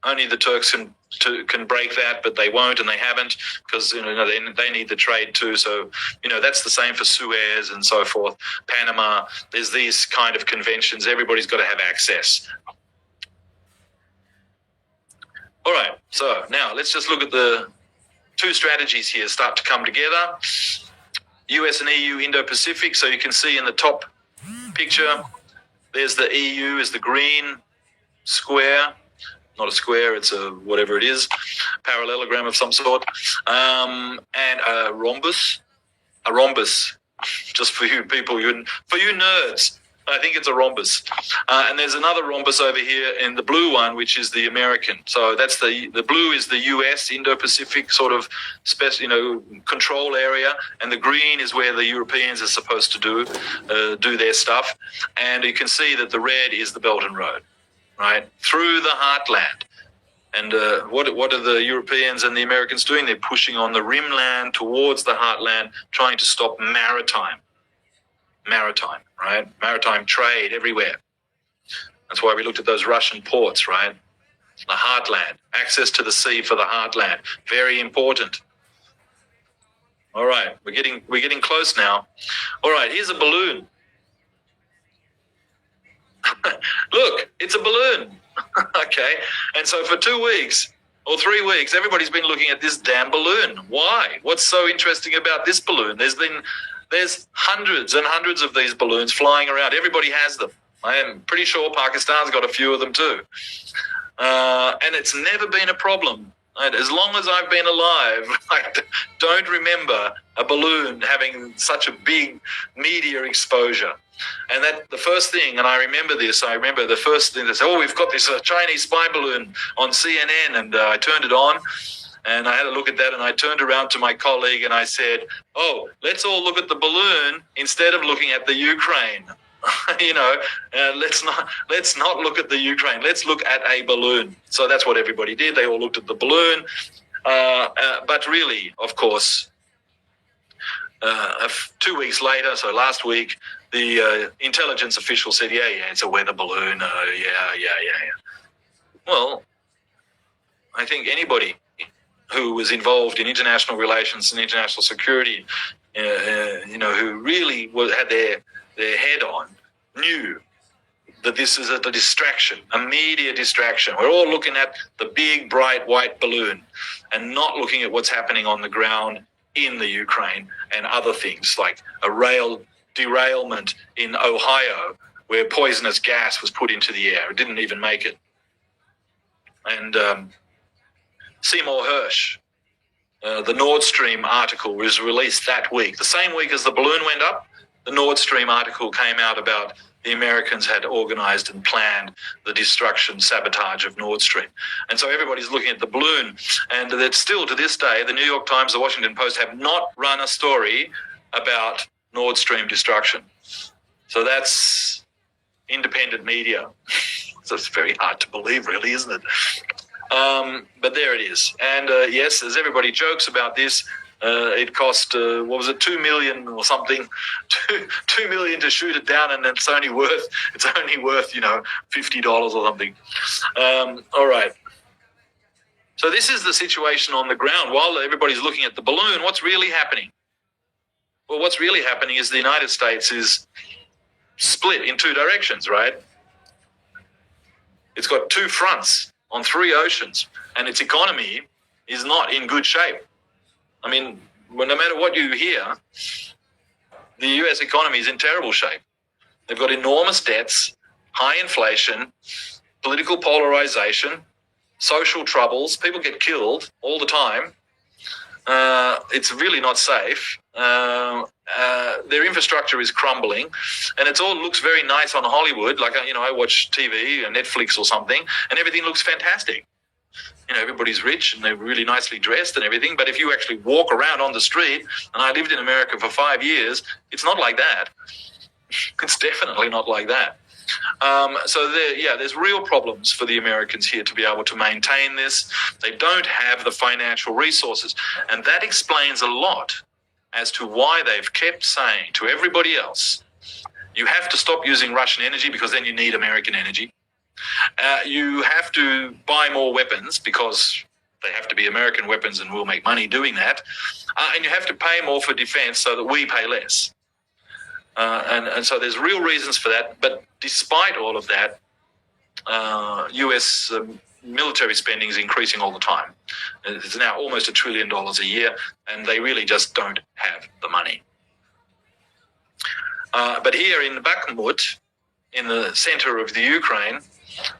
Speaker 1: Only the Turks can break that, but they won't, and they haven't, because they need the trade too. So that's the same for Suez and so forth. Panama. There's these kind of conventions. Everybody's got to have access. All right. So now let's just look at the two strategies here start to come together. US and EU Indo-Pacific. So you can see in the top picture, there's the EU is the green square. Not a square, it's a whatever it is, parallelogram of some sort, and a rhombus, just for you people, for you nerds, I think it's a rhombus. And there's another rhombus over here in the blue one, which is the American. So that's the blue is the US, Indo-Pacific sort of control area, and the green is where the Europeans are supposed to do their stuff. And you can see that the red is the Belt and Road. Right, through the heartland. And what are the Europeans and the Americans doing? They're pushing on the rimland towards the heartland, trying to stop maritime, right? Maritime trade everywhere. That's why we looked at those Russian ports, right? The heartland, access to the sea for the heartland, very important. All right, we're getting close now. All right, here's a balloon. Look, it's a balloon. Okay. And so for 2 weeks or 3 weeks, everybody's been looking at this damn balloon. Why? What's so interesting about this balloon? There's hundreds and hundreds of these balloons flying around. Everybody has them. I am pretty sure Pakistan's got a few of them too. And it's never been a problem. As long as I've been alive, I don't remember a balloon having such a big media exposure. And that the first thing, and I remember the first thing they said, we've got this Chinese spy balloon on CNN, and I turned it on, and I had a look at that, and I turned around to my colleague and I said, let's all look at the balloon instead of looking at the Ukraine. Let's not look at the Ukraine. Let's look at a balloon. So that's what everybody did. They all looked at the balloon. But really, of course, 2 weeks later, so last week, the intelligence official said, it's a weather balloon. Yeah. Well, I think anybody who was involved in international relations and international security, who really had their head on, knew that this is a distraction, a media distraction. We're all looking at the big, bright, white balloon and not looking at what's happening on the ground in the Ukraine and other things like a rail derailment in Ohio where poisonous gas was put into the air. It didn't even make it. And Seymour Hersh, the Nord Stream article was released that week. The same week as the balloon went up, the Nord Stream article came out about the Americans had organized and planned the destruction, sabotage of Nord Stream. And so everybody's looking at the balloon. And that still to this day, the New York Times, the Washington Post have not run a story about Nord Stream destruction. So that's independent media. So it's very hard to believe, really, isn't it? But there it is. And yes, as everybody jokes about this, it cost what was it, 2 million or something, 2 million to shoot it down, and it's only worth $50 or something. All right. So this is the situation on the ground. While everybody's looking at the balloon, what's really happening? Well, what's really happening is the United States is split in two directions, right? It's got two fronts on three oceans, and its economy is not in good shape. I mean, no matter what you hear, the US economy is in terrible shape. They've got enormous debts, high inflation, political polarization, social troubles. People get killed all the time. It's really not safe. Their infrastructure is crumbling, and it all looks very nice on Hollywood. Like, I watch TV and Netflix or something, and everything looks fantastic. Everybody's rich and they're really nicely dressed and everything. But if you actually walk around on the street, and I lived in America for 5 years, it's not like that. It's definitely not like that. So there's real problems for the Americans here to be able to maintain this. They don't have the financial resources. And that explains a lot as to why they've kept saying to everybody else, you have to stop using Russian energy because then you need American energy. You have to buy more weapons because they have to be American weapons and we'll make money doing that. And you have to pay more for defense so that we pay less. And so there's real reasons for that. But despite all of that, US military spending is increasing all the time. It's now almost $1 trillion a year, and they really just don't have the money. But here in Bakhmut, in the center of the Ukraine,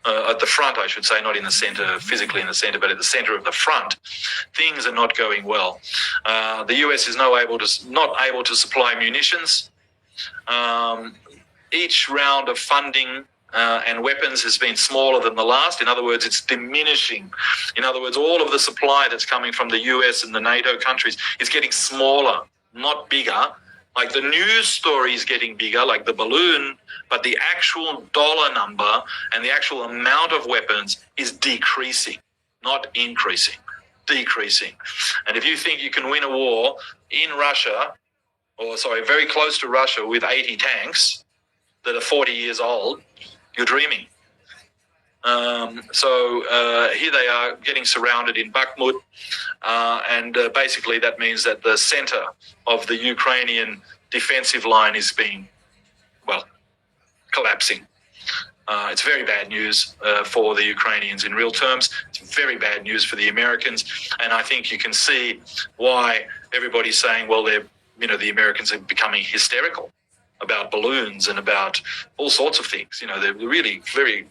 Speaker 1: at the front, I should say, not in the center, physically in the center, but at the center of the front, things are not going well. The US is not able to supply munitions. Each round of funding and weapons has been smaller than the last. In other words, it's diminishing. In other words, all of the supply that's coming from the US and the NATO countries is getting smaller, not bigger. Like the news story is getting bigger, like the balloon, but the actual dollar number and the actual amount of weapons is decreasing, not increasing, decreasing. And if you think you can win a war in Russia, very close to Russia with 80 tanks that are 40 years old, you're dreaming. Here they are getting surrounded in Bakhmut, and basically that means that the center of the Ukrainian defensive line is collapsing. It's very bad news for the Ukrainians in real terms. It's very bad news for the Americans, and I think you can see why everybody's saying, well, the Americans are becoming hysterical about balloons and about all sorts of things. They're really very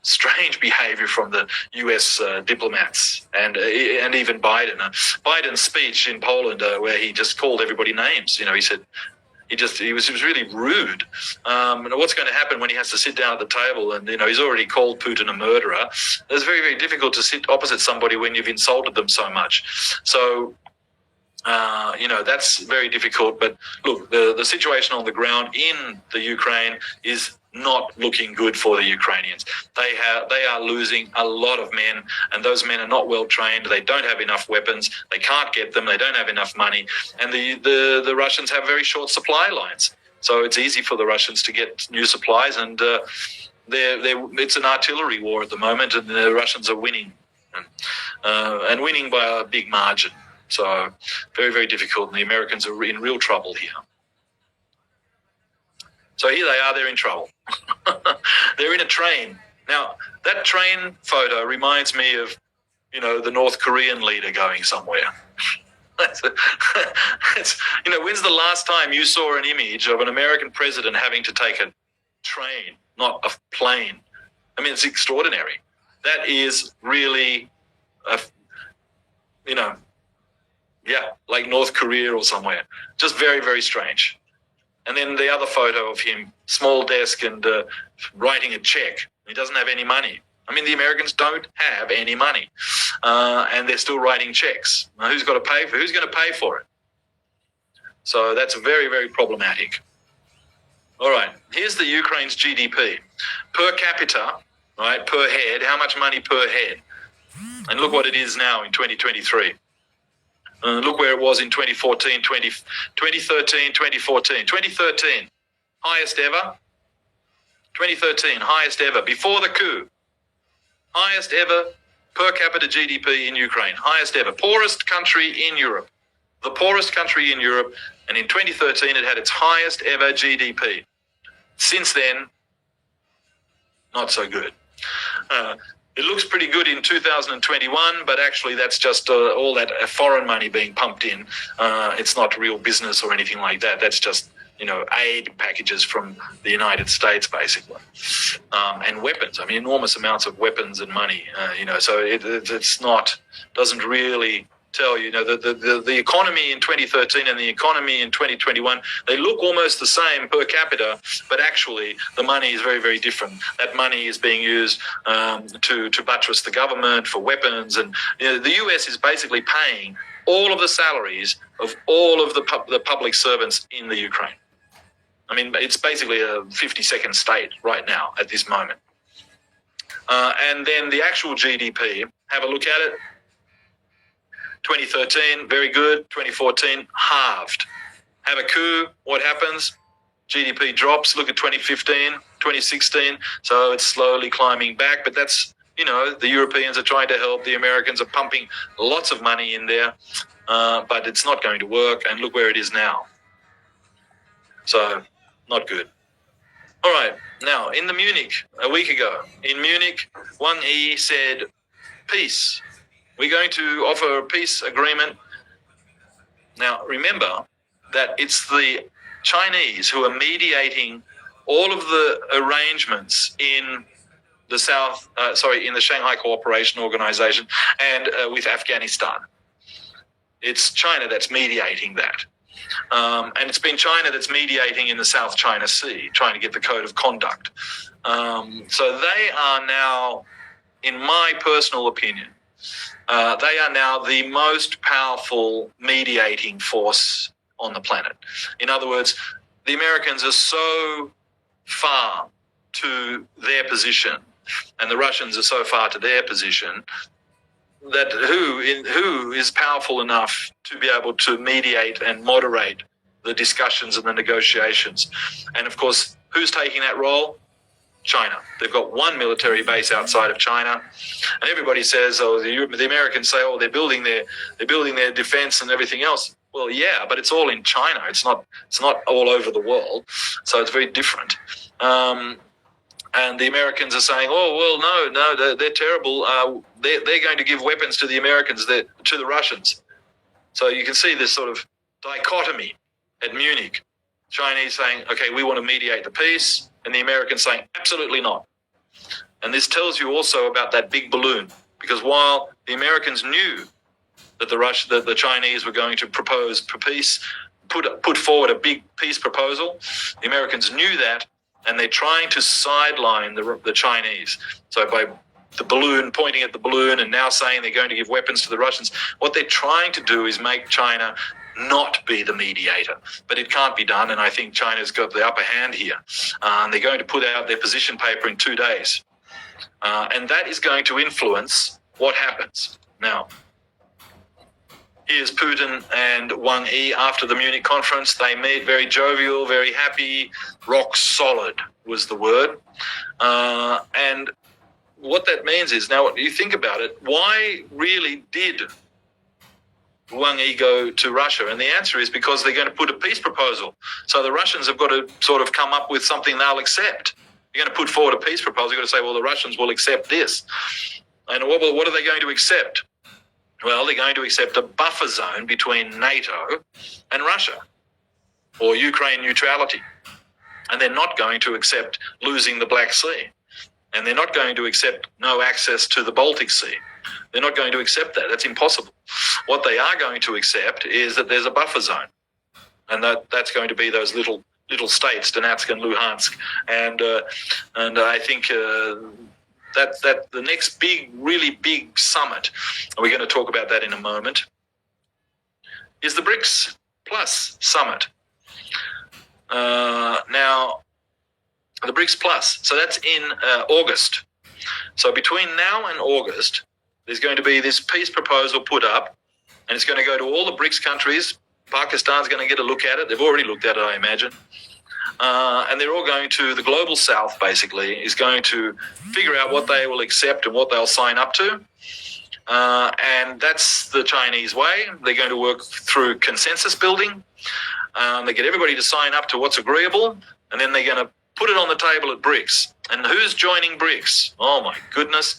Speaker 1: strange behavior from the U.S. diplomats and even Biden. Biden's speech in Poland, where he just called everybody names. He said he was really rude. And what's going to happen when he has to sit down at the table and he's already called Putin a murderer? It's very, very difficult to sit opposite somebody when you've insulted them so much. So. That's very difficult. But look, the situation on the ground in the Ukraine is not looking good for the Ukrainians. They are losing a lot of men, and those men are not well trained. They don't have enough weapons. They can't get them. They don't have enough money, and the Russians have very short supply lines. So it's easy for the Russians to get new supplies, and it's an artillery war at the moment, and the Russians are winning, and winning by a big margin. So very, very difficult, and the Americans are in real trouble here. So here they are, they're in trouble. They're in a train. Now, that train photo reminds me of, the North Korean leader going somewhere. When's the last time you saw an image of an American president having to take a train, not a plane? I mean, it's extraordinary. That is really, like North Korea or somewhere. Just very, very strange. And then the other photo of him, small desk and writing a check. He doesn't have any money. I mean, the Americans don't have any money, and they're still writing checks. Now, who's going to pay for it? So that's very, very problematic. All right, here's the Ukraine's GDP. Per capita, right, per head, how much money per head? And look what it is now in 2023. Look where it was in 2014, 2013, 2014. 2013, highest ever. 2013, highest ever. Before the coup, highest ever per capita GDP in Ukraine. Highest ever. Poorest country in Europe. The poorest country in Europe. And in 2013, it had its highest ever GDP. Since then, not so good. It looks pretty good in 2021, but actually that's just all that foreign money being pumped in. It's not real business or anything like that. That's just, aid packages from the United States, basically. And weapons. I mean, enormous amounts of weapons and money, so it's not, doesn't really tell you, the economy in 2013 and the economy in 2021, they look almost the same per capita, but actually the money is very, very different. That money is being used to buttress the government for weapons, and the US is basically paying all of the salaries of all of the public servants in the Ukraine. I mean, it's basically a 52nd state right now at this moment. And then the actual GDP, have a look at it. 2013, very good. 2014, halved. Have a coup, what happens? GDP drops. Look at 2015, 2016. So it's slowly climbing back. But that's, the Europeans are trying to help. The Americans are pumping lots of money in there. But it's not going to work. And look where it is now. So, not good. All right. Now, in the Munich, a week ago, in Munich, Wang Yi said, peace. We're going to offer a peace agreement. Now, remember that it's the Chinese who are mediating all of the arrangements in the in the Shanghai Cooperation Organization and with Afghanistan. It's China that's mediating that. And it's been China that's mediating in the South China Sea, trying to get the code of conduct. So they are now, in my personal opinion, they are now the most powerful mediating force on the planet. In other words, the Americans are so far to their position, and the Russians are so far to their position, that who is powerful enough to be able to mediate and moderate the discussions and the negotiations. And of course, who's taking that role? China. They've got one military base outside of China, and everybody says, the Americans say, they're building their defense and everything else. Well, yeah, but it's all in China. It's not all over the world, so it's very different. And the Americans are saying, no, they're terrible. They're going to give weapons to the Americans, to the Russians. So you can see this sort of dichotomy at Munich. Chinese saying, okay, we want to mediate the peace, and the Americans saying, absolutely not. And this tells you also about that big balloon, because while the Americans knew that the Chinese were going to propose peace, put forward a big peace proposal, the Americans knew that, and they're trying to sideline the Chinese. So by the balloon, pointing at the balloon, and now saying they're going to give weapons to the Russians, what they're trying to do is make China not be the mediator. But it can't be done, and I think China's got the upper hand here. They're going to put out their position paper in 2 days. And that is going to influence what happens. Now, here's Putin and Wang Yi after the Munich conference. They meet, very jovial, very happy, rock solid was the word. And what that means is, now you think about it, why really did Wang Yi go to Russia? And the answer is because they're going to put a peace proposal. So the Russians have got to sort of come up with something they'll accept. You're going to put forward a peace proposal. You've got to say, well, the Russians will accept this. And what are they going to accept? Well, they're going to accept a buffer zone between NATO and Russia, or Ukraine neutrality. And they're not going to accept losing the Black Sea. And they're not going to accept no access to the Baltic Sea. They're not going to accept that. That's impossible. What they are going to accept is that there's a buffer zone. And that's going to be those little states, Donetsk and Luhansk. And I think that the next really big summit, and we're going to talk about that in a moment, is the BRICS Plus summit. Now, the BRICS Plus, so that's in August. So between now and August, there's going to be this peace proposal put up, and it's going to go to all the BRICS countries. Pakistan's going to get a look at it. They've already looked at it, I imagine. And they're all going to, the global south basically, is going to figure out what they will accept and what they'll sign up to. And that's the Chinese way. They're going to work through consensus building. They get everybody to sign up to what's agreeable, and then they're going to put it on the table at BRICS. And who's joining BRICS? Oh my goodness.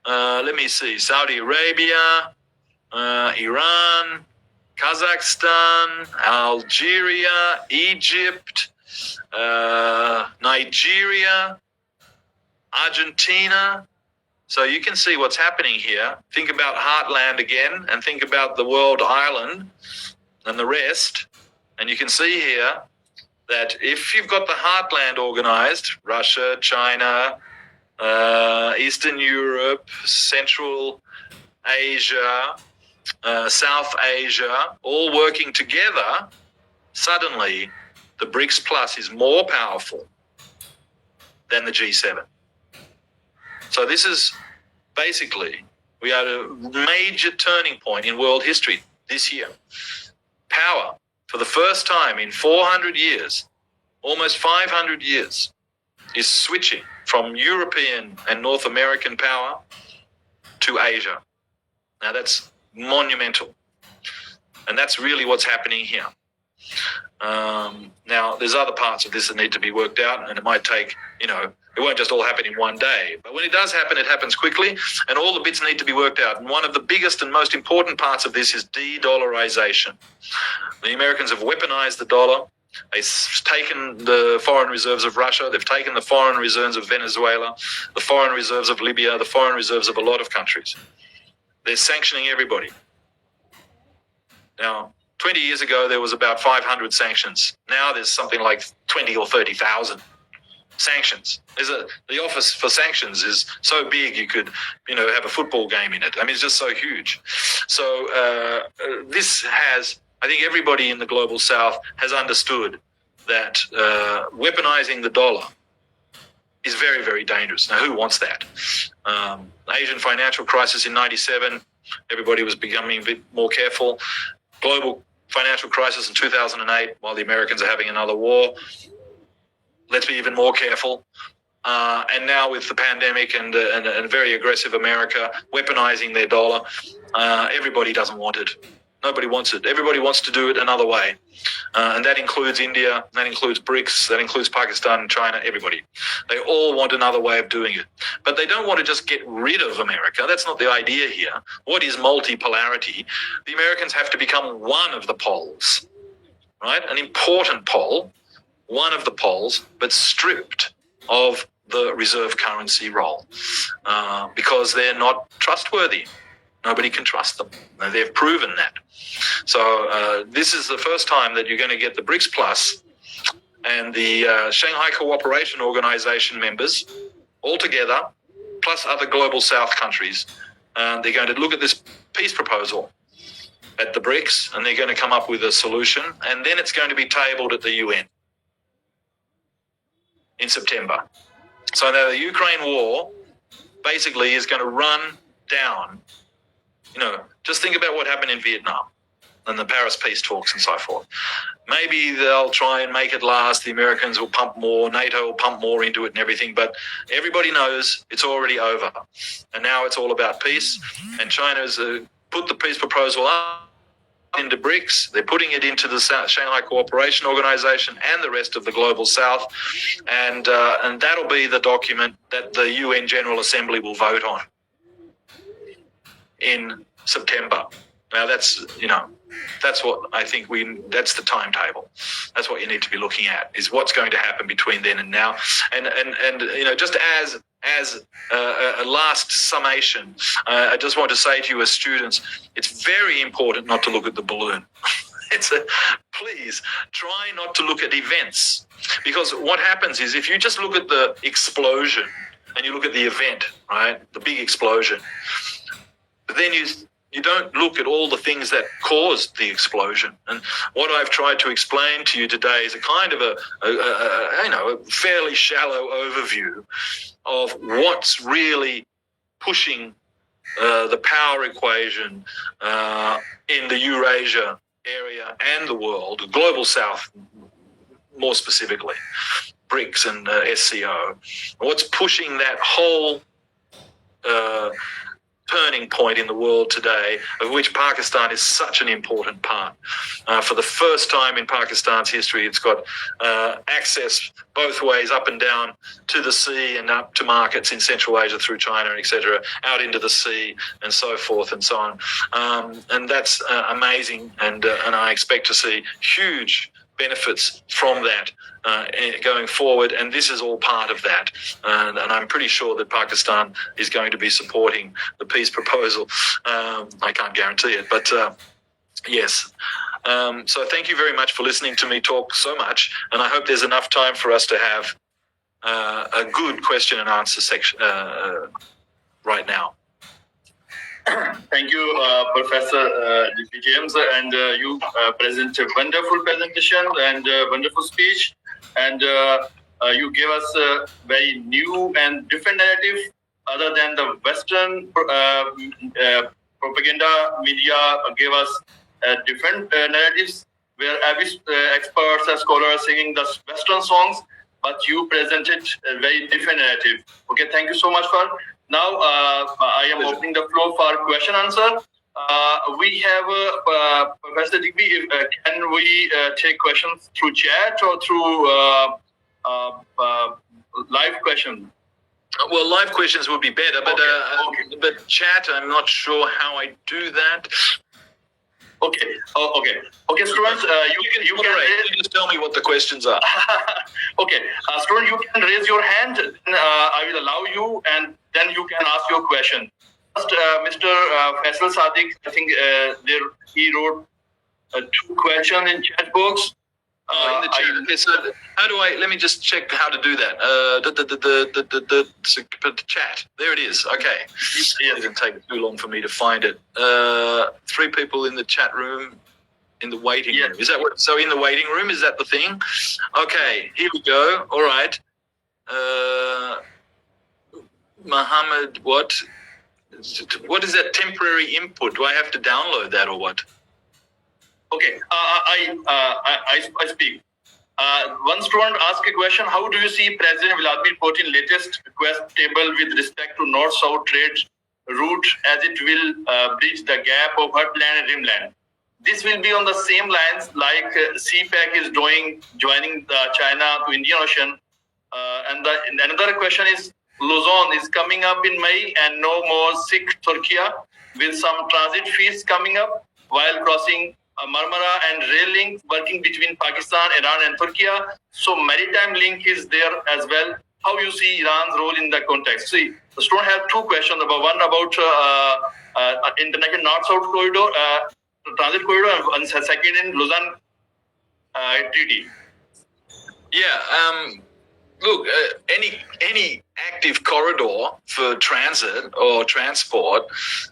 Speaker 1: Let me see. Saudi Arabia, Iran, Kazakhstan, Algeria, Egypt, Nigeria, Argentina. So you can see what's happening here. Think about Heartland again, and think about the world island and the rest. And you can see here that if you've got the Heartland organized, Russia, China, Eastern Europe, Central Asia, South Asia, all working together, suddenly the BRICS Plus is more powerful than the G7. So this is basically, we are at a major turning point in world history this year. Power, for the first time in 400 years, almost 500 years, is switching from European and North American power to Asia. Now that's monumental. And that's really what's happening here. Now, there's other parts of this that need to be worked out, and it might take, it won't just all happen in one day. But when it does happen, it happens quickly, and all the bits need to be worked out. And one of the biggest and most important parts of this is de-dollarization. The Americans have weaponized the dollar. They've taken the foreign reserves of Russia. They've taken the foreign reserves of Venezuela, the foreign reserves of Libya, the foreign reserves of a lot of countries. They're sanctioning everybody. Now, 20 years ago, there was about 500 sanctions. Now there's something like 20 or 30,000 sanctions. The office for sanctions is so big you could, have a football game in it. I mean, it's just so huge. So I think everybody in the global south has understood that weaponizing the dollar is very, very dangerous. Now, who wants that? The Asian financial crisis in 97, everybody was becoming a bit more careful. Global financial crisis in 2008, while the Americans are having another war. Let's be even more careful. And now with the pandemic and very aggressive America weaponizing their dollar, everybody doesn't want it. Nobody wants it. Everybody wants to do it another way. And that includes India, that includes BRICS, that includes Pakistan and China, everybody. They all want another way of doing it. But they don't want to just get rid of America. That's not the idea here. What is multipolarity? The Americans have to become one of the poles, right? An important pole, one of the poles, but stripped of the reserve currency role because they're not trustworthy. Nobody can trust them. They've proven that. So this is the first time that you're going to get the BRICS Plus and the Shanghai Cooperation Organization members all together, plus other global south countries. They're going to look at this peace proposal at the BRICS, and they're going to come up with a solution, and then it's going to be tabled at the UN in September. So now the Ukraine war basically is going to run down. Just think about what happened in Vietnam and the Paris peace talks and so forth. Maybe they'll try and make it last. The Americans will pump more, NATO will pump more into it and everything, but everybody knows it's already over. And now it's all about peace. And China's put the peace proposal up into BRICS. They're putting it into the Shanghai Cooperation Organization and the rest of the global south. And that'll be the document that the UN General Assembly will vote on in September. Now that's what I think that's the timetable. That's what you need to be looking at, is what's going to happen between then and now. And just as a last summation, I just want to say to you as students, it's very important not to look at the balloon. Please try not to look at events, because what happens is if you just look at the explosion and you look at the event, right, the big explosion, but then you don't look at all the things that caused the explosion. And what I've tried to explain to you today is a kind of a fairly shallow overview of what's really pushing the power equation in the Eurasia area and the world, the global south more specifically, BRICS and SCO. What's pushing that whole turning point in the world today, of which Pakistan is such an important part. For the first time in Pakistan's history, it's got access both ways, up and down to the sea and up to markets in Central Asia through China, etc., out into the sea and so forth and so on. And that's amazing, and I expect to see huge benefits from that going forward, and this is all part of that. And I'm pretty sure that Pakistan is going to be supporting the peace proposal. I can't guarantee it, but yes. So thank you very much for listening to me talk so much, and I hope there's enough time for us to have a good question and answer section right now.
Speaker 2: Thank you, Professor Digby James, and you present a wonderful presentation and wonderful speech, and you gave us a very new and different narrative other than the Western propaganda media gave us different narratives where every experts and scholars are singing the Western songs, but you presented a very different narrative. Okay, thank you so much for. Now, I am opening the floor for question answer. We have Professor Digby. Can we take questions through chat or through live question?
Speaker 1: Well, live questions would be better, but
Speaker 2: okay.
Speaker 1: But chat, I'm not sure how I do that.
Speaker 2: Okay. Okay, students, you can
Speaker 1: just tell me what the questions are.
Speaker 2: Okay, student, you can raise your hand. I will allow you, and then you can ask your question. First, Mr. Faisal Sadiq, I think he wrote 2 questions in chat box.
Speaker 1: In the chat. Okay, so how do I? Let me just check how to do that. The chat. There it is. Okay. It didn't take too long for me to find it. 3 people in the chat room, in the waiting room. Is that what? So in the waiting room, is that the thing? Okay. Here we go. All right. Muhammad, what? What is that temporary input? Do I have to download that or what?
Speaker 2: Okay, I speak. One student asked a question: how do you see President Vladimir Putin's latest request table with respect to North-South trade route, as it will bridge the gap of heartland and rimland? This will be on the same lines like CPEC is joining the China to Indian Ocean. And another question is: Luzon is coming up in May, and no more Sikh Turkey with some transit fees coming up while crossing Marmara and rail link working between Pakistan, Iran and Turkey. So maritime link is there as well. How you see Iran's role in that context? See, the student have 2 questions. One about international north-south corridor, transit corridor, and second in Lausanne treaty.
Speaker 1: Yeah. Look, any active corridor for transit or transport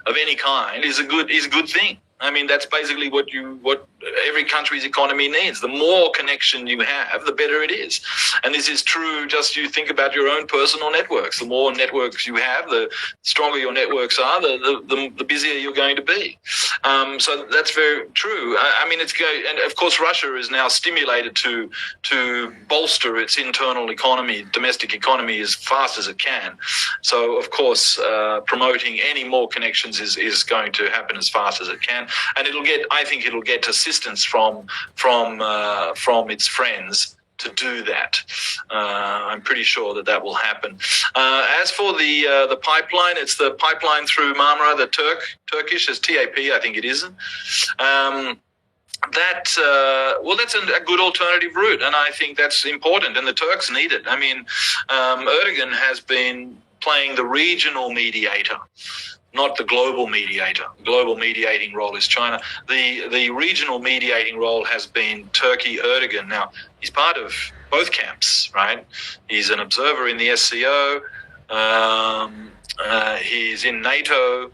Speaker 1: of any kind is a good thing. I mean, that's basically what every country's economy needs. The more connection you have, the better it is. And this is true, just you think about your own personal networks. The more networks you have, the stronger your networks are, the busier you're going to be. So that's very true. I mean, and of course, Russia is now stimulated to bolster its internal economy, domestic economy, as fast as it can. So, of course, promoting any more connections is going to happen as fast as it can. And I think it'll get assistance from its friends to do that. I'm pretty sure that will happen. As for the pipeline, it's the pipeline through Marmara, the Turkish, as TAP, I think it is. That's a good alternative route, and I think that's important, and the Turks need it. I mean, Erdogan has been playing the regional mediator, not the global mediator. The global mediating role is China. The regional mediating role has been Turkey, Erdogan. Now, he's part of both camps, right? He's an observer in the SCO. He's in NATO.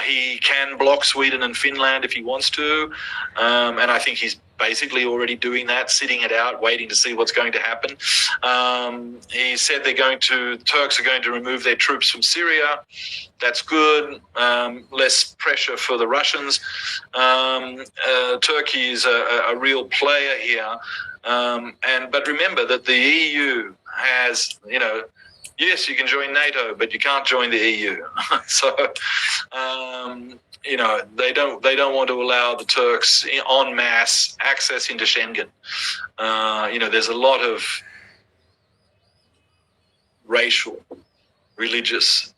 Speaker 1: He can block Sweden and Finland if he wants to. And I think he's basically already doing that, sitting it out, waiting to see what's going to happen. He said Turks are going to remove their troops from Syria. That's good. Less pressure for the Russians. Turkey is a real player here. But remember that the EU has, yes, you can join NATO, but you can't join the EU. So, they don't want to allow the Turks en masse access into Schengen. There's a lot of racial, religious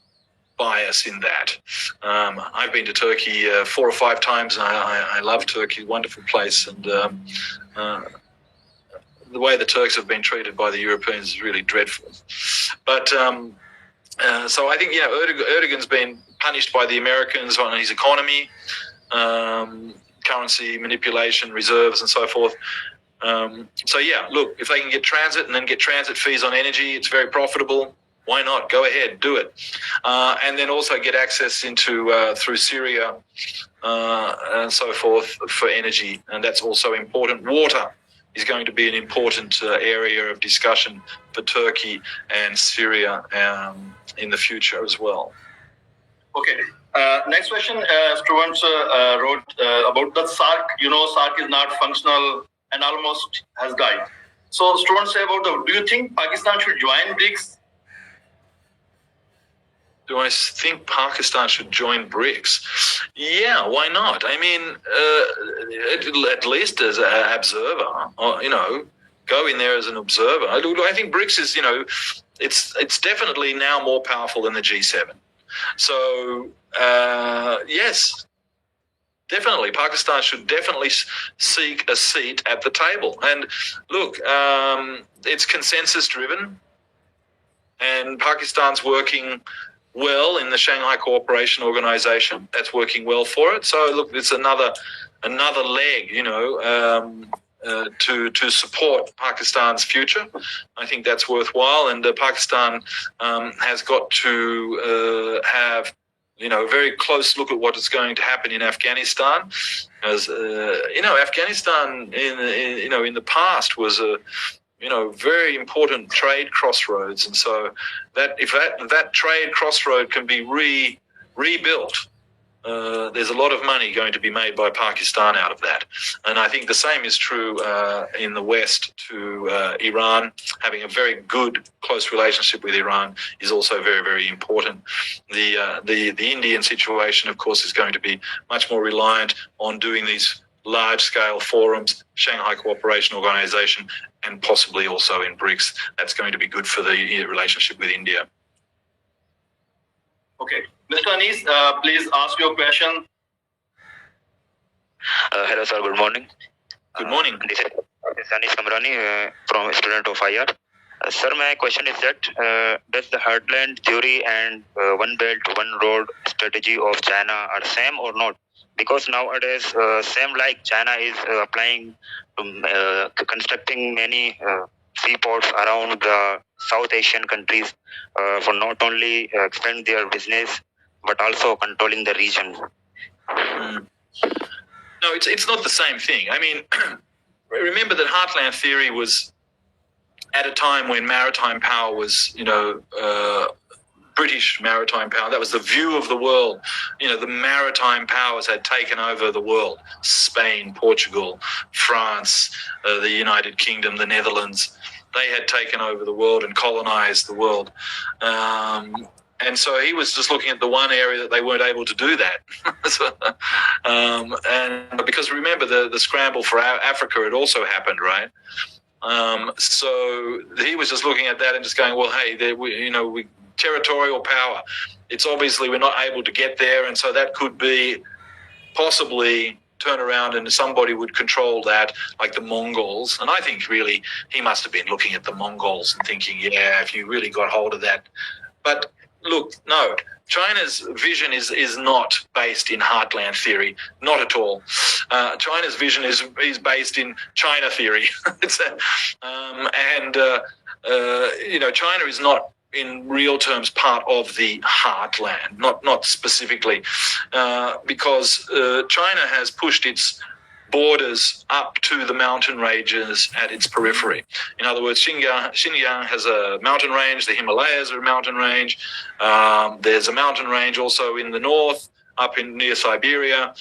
Speaker 1: bias in that. I've been to Turkey 4 or 5 times, and I love Turkey, wonderful place, and the way the Turks have been treated by the Europeans is really dreadful. But so I think, Erdogan's been punished by the Americans on his economy, currency manipulation, reserves, and so forth. Look, if they can get transit and then get transit fees on energy, it's very profitable. Why not? Go ahead, do it. And then also get access into through Syria and so forth for energy, and that's also important. Water is going to be an important area of discussion for Turkey and Syria in the future as well.
Speaker 2: Okay. Next question. Students wrote about the SARC. SARC is not functional and almost has died. So students say do you think Pakistan should join BRICS?
Speaker 1: Do I think Pakistan should join BRICS? Yeah, why not? I mean, at least as an observer, go in there as an observer. I think BRICS is, it's definitely now more powerful than the G7. So, yes, definitely, Pakistan should definitely seek a seat at the table. And look, it's consensus-driven, and Pakistan's working well in the Shanghai Cooperation Organization. That's working well for it. So look, it's another leg, to support Pakistan's future. I think that's worthwhile. And Pakistan has got to have a very close look at what is going to happen in Afghanistan. As Afghanistan in the past was a very important trade crossroads, and so that if that trade crossroad can be rebuilt, there's a lot of money going to be made by Pakistan out of that. And I think the same is true in the West to Iran. Having a very good, close relationship with Iran is also very, very important. The Indian situation, of course, is going to be much more reliant on doing these large-scale forums, Shanghai Cooperation Organization, and possibly also in BRICS. That's going to be good for the relationship with India.
Speaker 2: Okay. Mr. Anis, please ask your question.
Speaker 3: Hello, sir. Good morning.
Speaker 1: Good morning.
Speaker 3: This is Anis Kamrani from student of IR. Sir, my question is that does the heartland theory and one belt, one road strategy of China are same or not? Because nowadays, same like China is applying to constructing many seaports around the South Asian countries for not only expand their business but also controlling the region.
Speaker 1: No, it's not the same thing. I mean, remember that heartland theory was at a time when maritime power was, British maritime power. That was the view of the world. The maritime powers had taken over the world. Spain, Portugal, France, the United Kingdom, the Netherlands. They had taken over the world and colonized the world. And so he was just looking at the one area that they weren't able to do that. And because remember, the scramble for Africa had also happened, right? So he was just looking at that and just going, well, hey, we territorial power. It's obviously we're not able to get there, and so that could be possibly turn around and somebody would control that, like the Mongols. And I think really he must have been looking at the Mongols and thinking, yeah, if you really got hold of that. But look, no, China's vision is not based in heartland theory, not at all. China's vision is based in China theory. China is not in real terms part of the heartland, not specifically, because China has pushed its borders up to the mountain ranges at its periphery. In other words, Xinjiang has a mountain range, the Himalayas are a mountain range. There's a mountain range also in the north, up in near Siberia.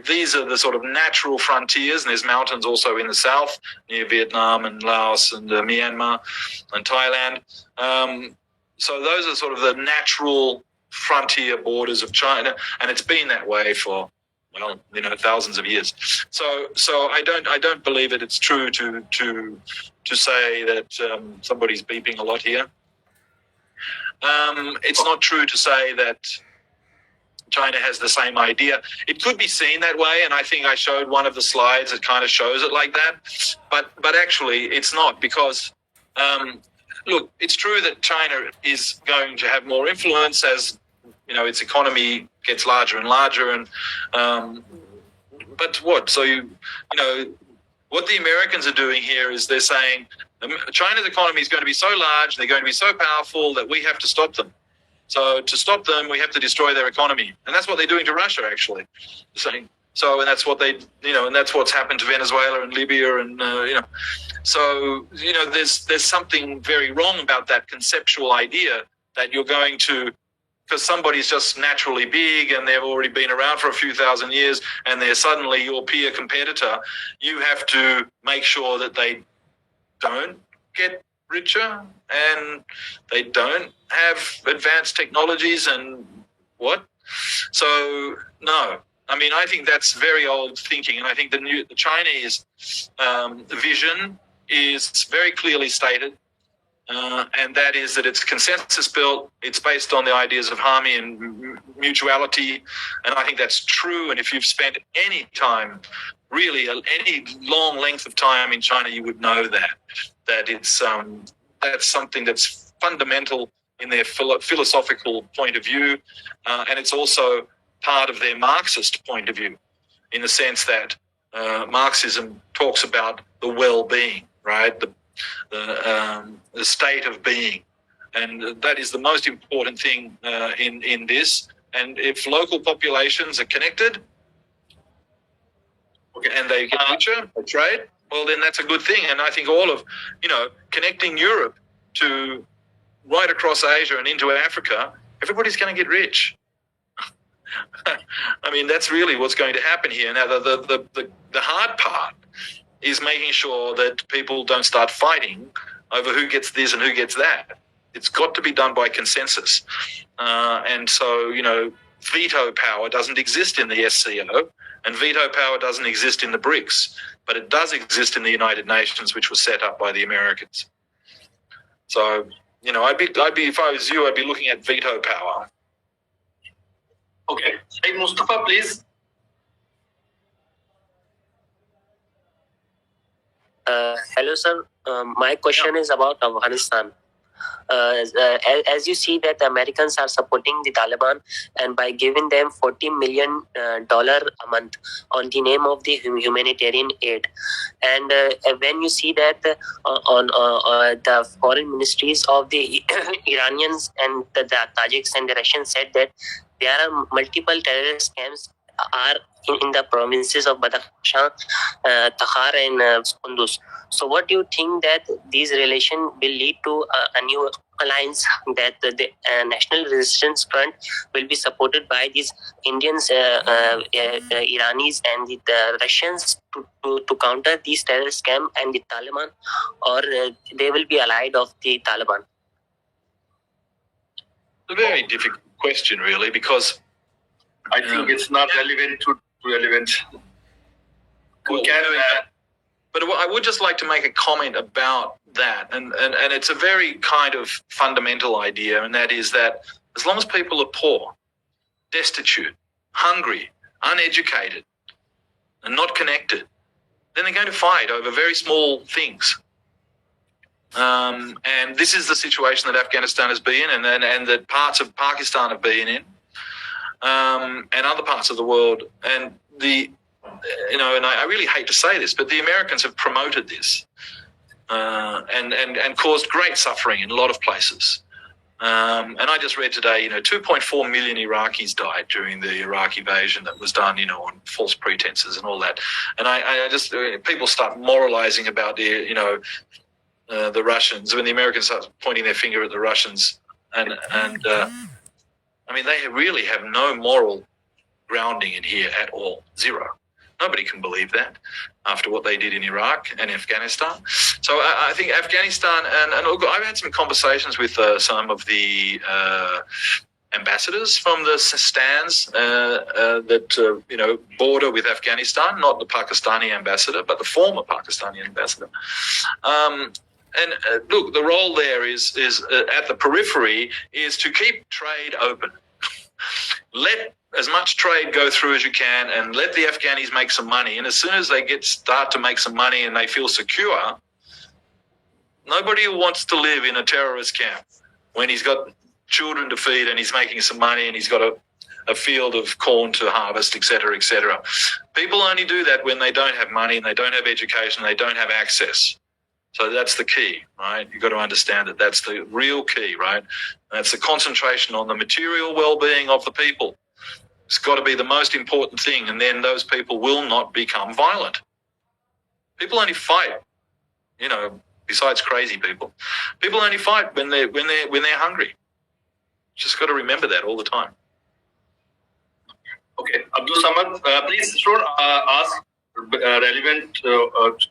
Speaker 1: These are the sort of natural frontiers, and there's mountains also in the south, near Vietnam and Laos and Myanmar and Thailand. So those are sort of the natural frontier borders of China, and it's been that way for, well, thousands of years. So I don't believe it. It's true to say that somebody's beeping a lot here. It's not true to say that China has the same idea. It could be seen that way, and I think I showed one of the slides that kind of shows it like that. But actually, it's not, because look, it's true that China is going to have more influence as its economy gets larger and larger, and but what? So what the Americans are doing here is they're saying China's economy is going to be so large, they're going to be so powerful that we have to stop them. So to stop them, we have to destroy their economy, and that's what they're doing to Russia, actually. And that's what and that's what's happened to Venezuela and Libya, and So there's something very wrong about that conceptual idea that you're going to, because somebody's just naturally big and they've already been around for a few thousand years, and they're suddenly your peer competitor. You have to make sure that they don't get richer and they don't have advanced technologies and what. So no, I think that's very old thinking, and I think the Chinese vision is very clearly stated, and that is that it's consensus built. It's based on the ideas of harmony and mutuality, and I think that's true. And if you've spent any time, really any long length of time in China, you would know that it's that's something that's fundamental in their philosophical point of view, and it's also part of their Marxist point of view, in the sense that Marxism talks about the well-being, right? The state of being, and that is the most important thing in this. And if local populations are connected, and they get richer, they trade, well, then that's a good thing. And I think all of connecting Europe to right across Asia and into Africa, everybody's going to get rich. That's really what's going to happen here. Now, the hard part is making sure that people don't start fighting over who gets this and who gets that. It's got to be done by consensus. And so, veto power doesn't exist in the SCO, and veto power doesn't exist in the BRICS, but it does exist in the United Nations, which was set up by the Americans. So, I'd be if I was you, I'd be looking at veto power.
Speaker 2: Okay. Hey, Mustafa, please.
Speaker 4: Hello, sir. My question is about Afghanistan. As you see that the Americans are supporting the Taliban, and by giving them $40 million a month on the name of the humanitarian aid, and when you see that on the foreign ministries of the Iranians and the Tajiks and the Russians said that there are multiple terrorist camps are in the provinces of Badakhshan, Takhar and Kunduz. So what do you think that these relations will lead to a new alliance, that the National Resistance Front will be supported by these Indians, Iranis and the Russians to counter these terrorist camp and the Taliban, or they will be allied of the Taliban?
Speaker 1: It's a very difficult question, really, because
Speaker 2: I think it's not relevant to relevant.
Speaker 1: But I would just like to make a comment about that, and it's a very kind of fundamental idea, and that is that as long as people are poor, destitute, hungry, uneducated, and not connected, then they're going to fight over very small things. And this is the situation that Afghanistan has been in, and that parts of Pakistan have been in, and other parts of the world. And and I really hate to say this, but the Americans have promoted this and caused great suffering in a lot of places. And I just read today, 2.4 million Iraqis died during the Iraq invasion that was done, on false pretenses and all that. And I just, people start moralizing about the Russians, when the Americans start pointing their finger at the Russians. And I mean, they really have no moral grounding in here at all. Zero. Nobody can believe that after what they did in Iraq and Afghanistan. So I think Afghanistan, and look, I've had some conversations with some of the ambassadors from the stands that border with Afghanistan, not the Pakistani ambassador, but the former Pakistani ambassador. And look, the role there is at the periphery is to keep trade open. Let as much trade go through as you can, and let the Afghanis make some money. And as soon as they start to make some money and they feel secure, nobody wants to live in a terrorist camp when he's got children to feed and he's making some money and he's got a field of corn to harvest, etc., etc. People only do that when they don't have money and they don't have education, they don't have access. So that's the key, right? You've got to understand that that's the real key, right? That's the concentration on the material well-being of the people. It's got to be the most important thing, and then those people will not become violent. People only fight, besides crazy people. People only fight when they're hungry. Just got to remember that all the time.
Speaker 2: Okay, Abdul Samad, please don't ask relevant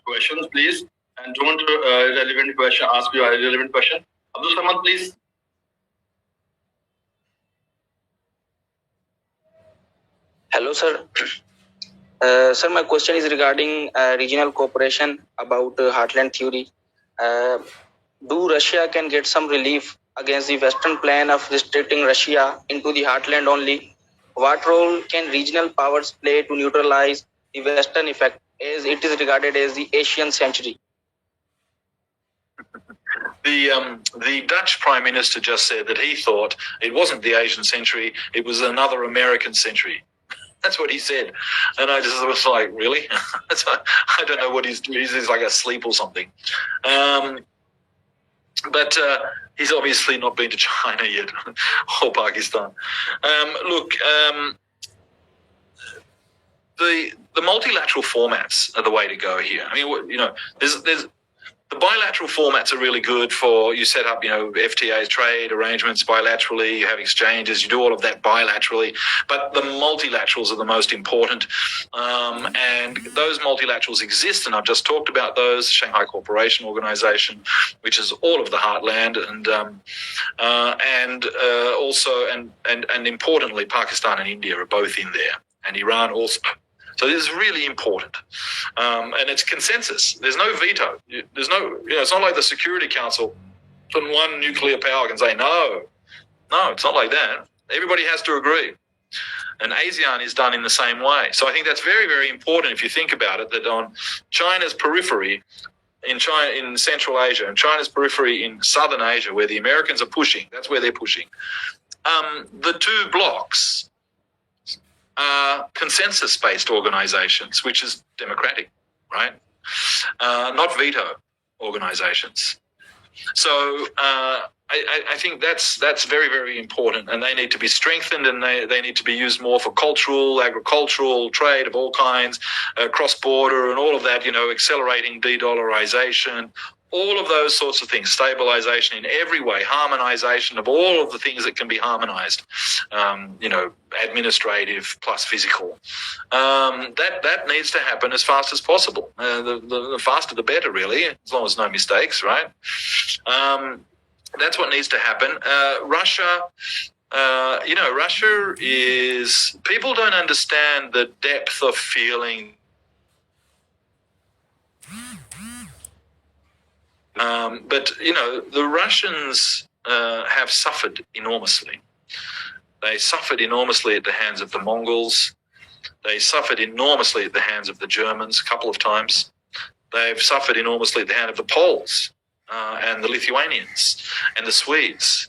Speaker 2: questions, please, and don't ask you a relevant question. Abdul Samad, please.
Speaker 5: Hello, sir. Sir, my question is regarding regional cooperation about heartland theory. Do Russia can get some relief against the Western plan of restricting Russia into the heartland only? What role can regional powers play to neutralize the Western effect, as it is regarded as the Asian century?
Speaker 1: The Dutch Prime Minister just said that he thought it wasn't the Asian century, it was another American century. That's what he said. And I just was like, really? I don't know what he's doing. He's like asleep or something. But he's obviously not been to China yet or Pakistan. The multilateral formats are the way to go here. I mean, there's the bilateral formats are really good for, you set up, FTAs, trade arrangements bilaterally, you have exchanges, you do all of that bilaterally, but the multilaterals are the most important. And those multilaterals exist, and I've just talked about those, Shanghai Cooperation Organization, which is all of the heartland, and importantly, Pakistan and India are both in there, and Iran also. So this is really important, and it's consensus. There's no veto. There's no, it's not like the Security Council, when one nuclear power can say no. No, it's not like that. Everybody has to agree, and ASEAN is done in the same way. So I think that's very, very important if you think about it. That on China's periphery, in Central Asia, and China's periphery in Southern Asia, where the Americans are pushing, that's where they're pushing. The two blocks consensus-based organizations, which is democratic, right? Not veto organizations. So I think that's very, very important, and they need to be strengthened, and they need to be used more for cultural, agricultural, trade of all kinds, cross-border and all of that, accelerating de-dollarization, all of those sorts of things, stabilization in every way, harmonization of all of the things that can be harmonized, administrative plus physical. That needs to happen as fast as possible. The faster the better, really, as long as no mistakes, right? That's what needs to happen. Russia, Russia is, people don't understand the depth of feeling. But the Russians have suffered enormously. They suffered enormously at the hands of the Mongols. They suffered enormously at the hands of the Germans a couple of times. They've suffered enormously at the hand of the Poles and the Lithuanians and the Swedes.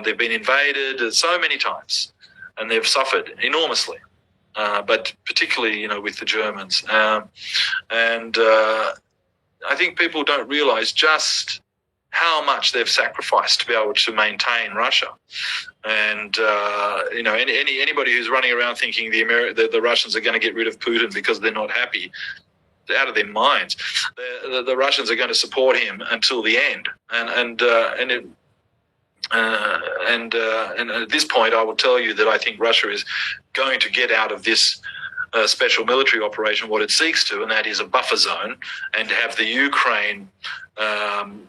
Speaker 1: They've been invaded so many times, and they've suffered enormously. But particularly, with the Germans. I think people don't realize just how much they've sacrificed to be able to maintain Russia. And anybody who's running around thinking the Russians are going to get rid of Putin because they're not happy, they're out of their minds. The Russians are going to support him until the end. And at this point, I will tell you that I think Russia is going to get out of this special military operation what it seeks to, and that is a buffer zone, and to have the Ukraine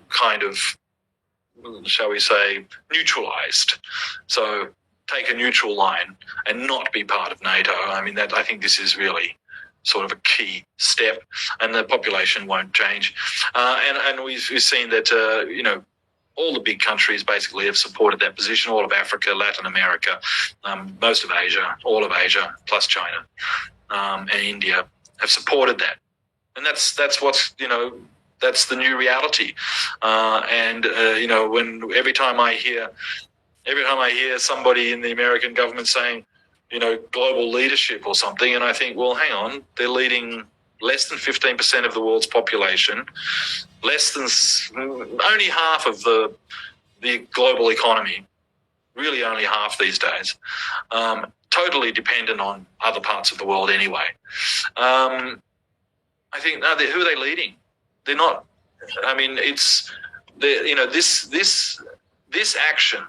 Speaker 1: kind of, shall we say, neutralized. So take a neutral line and not be part of NATO. I mean, I think this is really sort of a key step, and the population won't change. And we've seen that, all the big countries basically have supported that position. All of Africa, Latin America, most of Asia, all of Asia, plus China and India have supported that. And that's what's, that's the new reality. When every time I hear somebody in the American government saying, global leadership or something, and I think, well, hang on, they're leading less than 15% of the world's population, only half of the global economy, really only half these days, totally dependent on other parts of the world anyway. I think, no, who are they leading? They're not. I mean, it's this action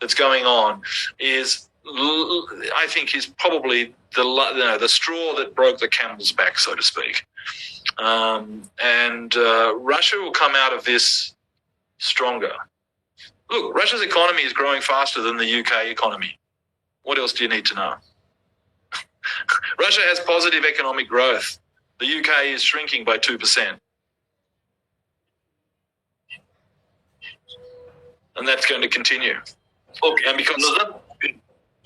Speaker 1: that's going on is, I think, is probably the straw that broke the camel's back, so to speak. Russia will come out of this stronger. Look, Russia's economy is growing faster than the UK economy. What else do you need to know? Russia has positive economic growth. The UK is shrinking by 2%. And that's going to continue.
Speaker 2: Okay.
Speaker 1: And because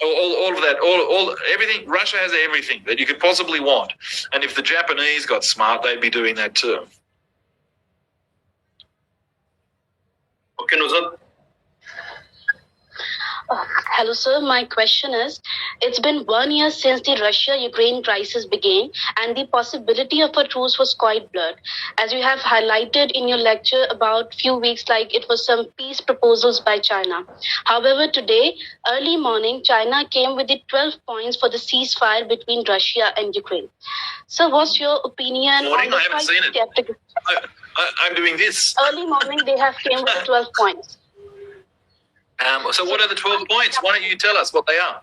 Speaker 1: all of that, everything, Russia has everything that you could possibly want. And if the Japanese got smart, they'd be doing that too.
Speaker 2: Okay, Nuzhat.
Speaker 6: Hello, sir. My question is, it's been 1 year since the Russia-Ukraine crisis began, and the possibility of a truce was quite blurred. As you have highlighted in your lecture about few weeks, like it was some peace proposals by China. However, today, early morning, China came with the 12 points for the ceasefire between Russia and Ukraine. So what's your opinion
Speaker 1: Morning?
Speaker 6: on the
Speaker 1: I haven't seen it. I'm doing this.
Speaker 6: Early morning, they have came with 12 points.
Speaker 1: So what are the 12 points? Why don't you tell us what they are?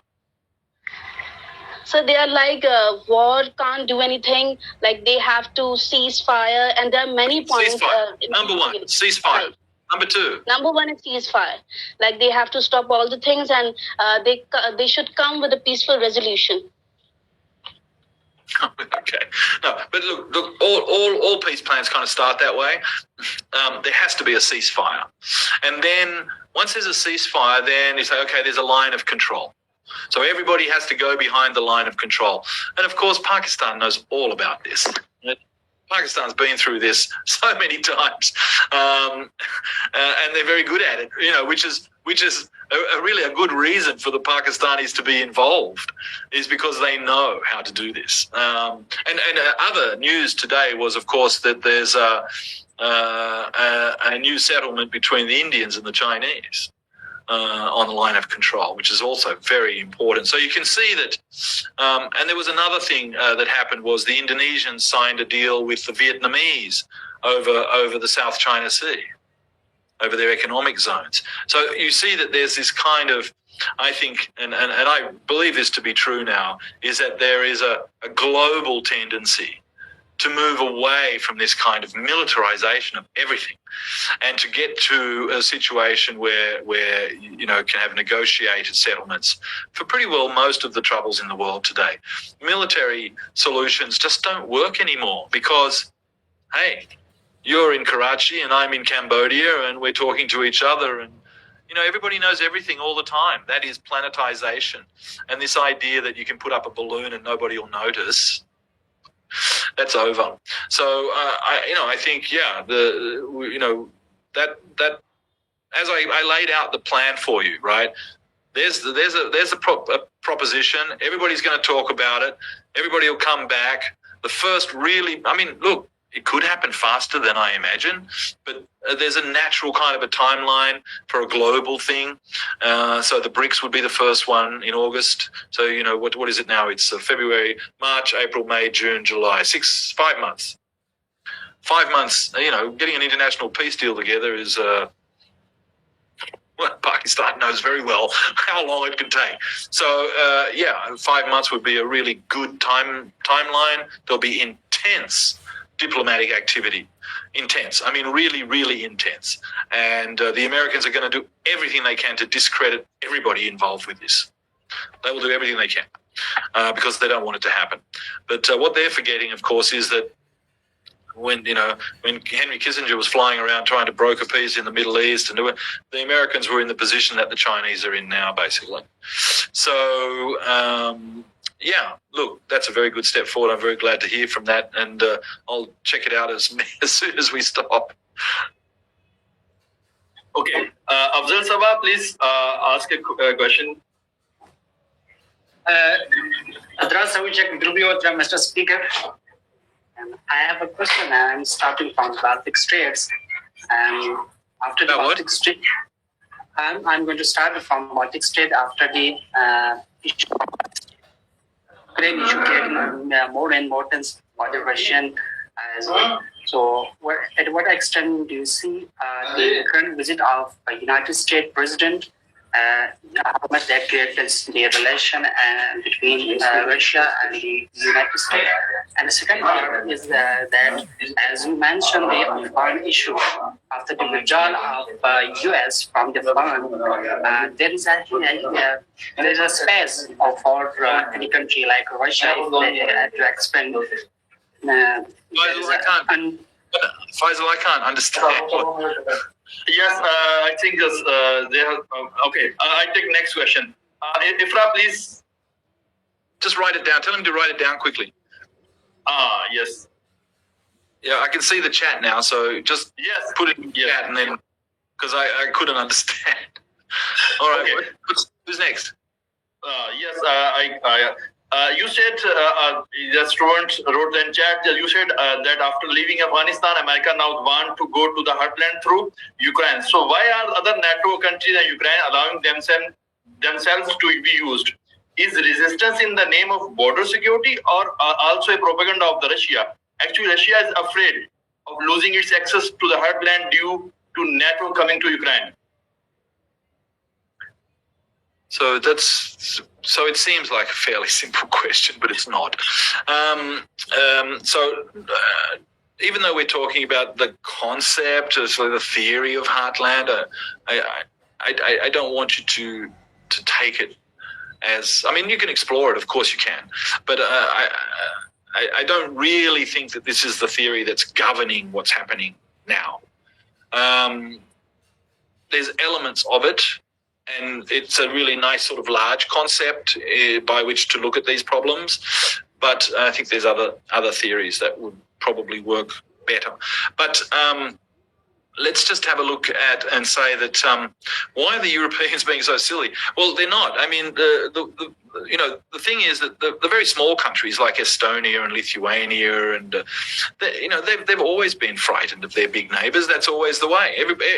Speaker 6: So they are like war can't do anything, like they have to cease fire, and there are many points.
Speaker 1: Ceasefire. Number one, ceasefire.
Speaker 6: Right.
Speaker 1: Number two.
Speaker 6: Number one is ceasefire. Like they have to stop all the things, and they should come with a peaceful resolution.
Speaker 1: Okay. No, but look, all peace plans kind of start that way. There has to be a ceasefire. And then once there's a ceasefire, then you say, okay, there's a line of control. So everybody has to go behind the line of control. And of course, Pakistan knows all about this. Pakistan's been through this so many times, and they're very good at it. Which is really a good reason for the Pakistanis to be involved, is because they know how to do this. And other news today was, of course, that there's a new settlement between the Indians and the Chinese on the line of control, which is also very important. So you can see that. And there was another thing that happened was the Indonesians signed a deal with the Vietnamese over the South China Sea, over their economic zones. So you see that there's this kind of, I think, and I believe this to be true now, is that there is a global tendency to move away from this kind of militarization of everything, and to get to a situation where can have negotiated settlements for pretty well most of the troubles in the world today. Military solutions just don't work anymore because, hey, you're in Karachi and I'm in Cambodia and we're talking to each other, and everybody knows everything all the time. That is planetization. And this idea that you can put up a balloon and nobody will notice, that's over. So I think that as I laid out the plan for you, right? There's a proposition. Everybody's going to talk about it. Everybody will come back. The first really, look, it could happen faster than I imagine, but there's a natural kind of a timeline for a global thing. So the BRICS would be the first one in August. So, what is it now? It's February, March, April, May, June, July, 5 months. 5 months, getting an international peace deal together is, Pakistan knows very well how long it can take. So, 5 months would be a really good timeline. There'll be intense diplomatic activity. Intense. I mean, really, really intense. And the Americans are going to do everything they can to discredit everybody involved with this. They will do everything they can because they don't want it to happen. But what they're forgetting, of course, is that when Henry Kissinger was flying around trying to broker peace in the Middle East, and the Americans were in the position that the Chinese are in now, basically. So, look, that's a very good step forward. I'm very glad to hear from that, and I'll check it out as soon as we stop.
Speaker 2: Okay. Afzal Sabah, please ask a question.
Speaker 7: Adras Savicek, Mr. Speaker. I have a question. I'm starting from the Baltic States. And after the Baltic State, I'm going to start from Baltic State after the Ukraine issue getting more importance for the Russian as well. So, at what extent do you see the current visit of the United States President? How much that creates the relation between Russia and the United States? And the second part is that, as you mentioned, the foreign issue after the withdrawal of U.S. from the fund, there is a space for any country like Russia if they had to expand.
Speaker 1: Faisal, I can't understand.
Speaker 2: Yes, I think they have. Okay, I take next question. Ifra, please.
Speaker 1: Just write it down. Tell him to write it down quickly.
Speaker 2: Yes.
Speaker 1: Yeah, I can see the chat now, so just put it in the chat, and then because I couldn't understand. All right, okay. Who's next?
Speaker 2: You said the student wrote in chat. You said that after leaving Afghanistan, America now want to go to the heartland through Ukraine. So why are other NATO countries and Ukraine allowing themselves to be used? Is resistance in the name of border security or also a propaganda of the Russia? Actually, Russia is afraid of losing its access to the heartland due to NATO coming to Ukraine.
Speaker 1: So it seems like a fairly simple question, but it's not. Even though we're talking about the concept, so the theory of heartland, I don't want you to take it as. I mean, you can explore it, of course you can, but I don't really think that this is the theory that's governing what's happening now. There's elements of it. And it's a really nice sort of large concept by which to look at these problems. But I think there's other theories that would probably work better. But let's just have a look at and say that why are the Europeans being so silly? Well, they're not. I mean, the thing is that the very small countries like Estonia and Lithuania and they've always been frightened of their big neighbours. That's always the way.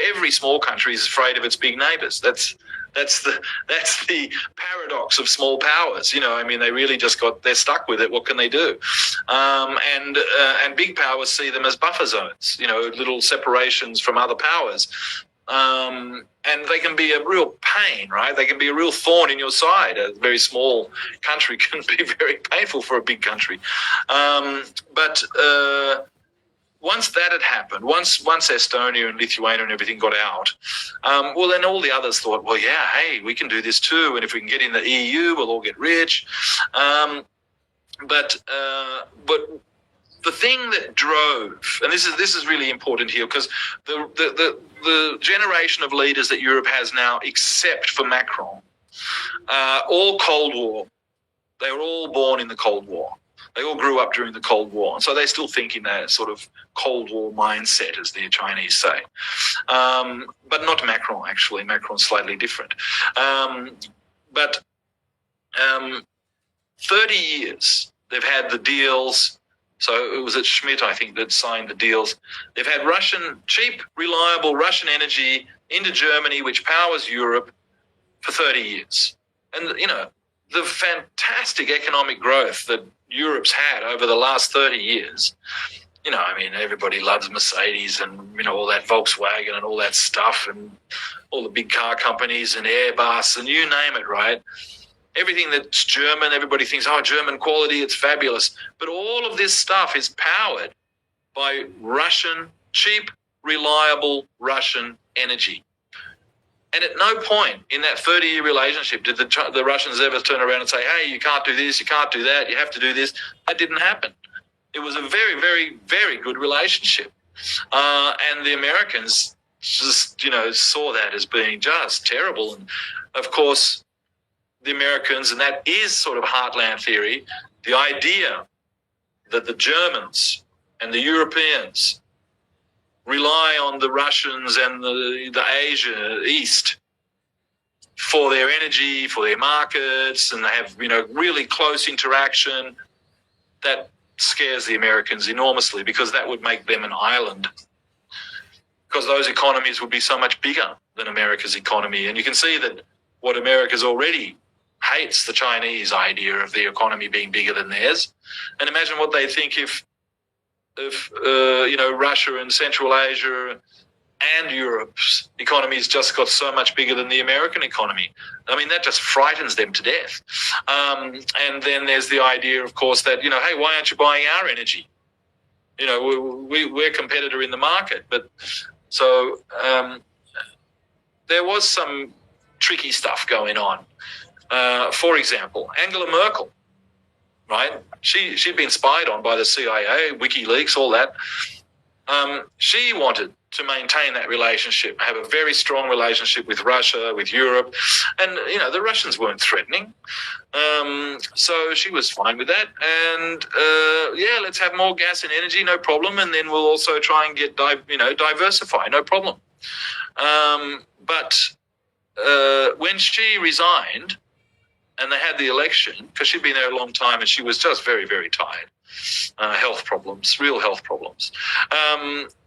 Speaker 1: Every small country is afraid of its big neighbours. That's the paradox of small powers. I mean, they really they're stuck with it. What can they do? And big powers see them as buffer zones. Little separations from other powers. And they can be a real pain, right? They can be a real thorn in your side. A very small country can be very painful for a big country. But once that had happened, once Estonia and Lithuania and everything got out, well, then all the others thought, well, yeah, hey, we can do this too. And if we can get in the EU, we'll all get rich. But the thing that drove, and this is really important here, because the generation of leaders that Europe has now, except for Macron, all Cold War. They were all born in the Cold War. They all grew up during the Cold War, and so they still think in that sort of Cold War mindset, as the Chinese say. But not Macron, actually. Macron's slightly different. But 30 years they've had the deals So it was at Schmidt, I think, that signed the deals. They've had cheap, reliable Russian energy into Germany, which powers Europe, for 30 years. And, the fantastic economic growth that Europe's had over the last 30 years, everybody loves Mercedes and, all that Volkswagen and all that stuff and all the big car companies and Airbus and you name it, right? Everything that's German, everybody thinks, German quality, it's fabulous. But all of this stuff is powered by cheap, reliable Russian energy. And at no point in that 30-year relationship did the Russians ever turn around and say, hey, you can't do this, you can't do that, you have to do this. That didn't happen. It was a very, very, very good relationship. And the Americans just, saw that as being just terrible. And, of course, the Americans, and that is sort of heartland theory, the idea that the Germans and the Europeans rely on the Russians and the Asia East for their energy, for their markets, and they have, really close interaction. That scares the Americans enormously because that would make them an island, because those economies would be so much bigger than America's economy. And you can see that what America's already hates the Chinese idea of the economy being bigger than theirs. And imagine what they think if Russia and Central Asia and Europe's economies just got so much bigger than the American economy. I mean, that just frightens them to death. And then there's the idea, of course, that, hey, why aren't you buying our energy? We're a competitor in the market. But so there was some tricky stuff going on. For example, Angela Merkel, right? She'd been spied on by the CIA, WikiLeaks, all that. She wanted to maintain that relationship, have a very strong relationship with Russia, with Europe. And, the Russians weren't threatening. So she was fine with that. And, let's have more gas and energy, no problem. And then we'll also try and get, diversify, no problem. But when she resigned, and they had the election, because she'd been there a long time and she was just very, very tired. Health problems, real health problems.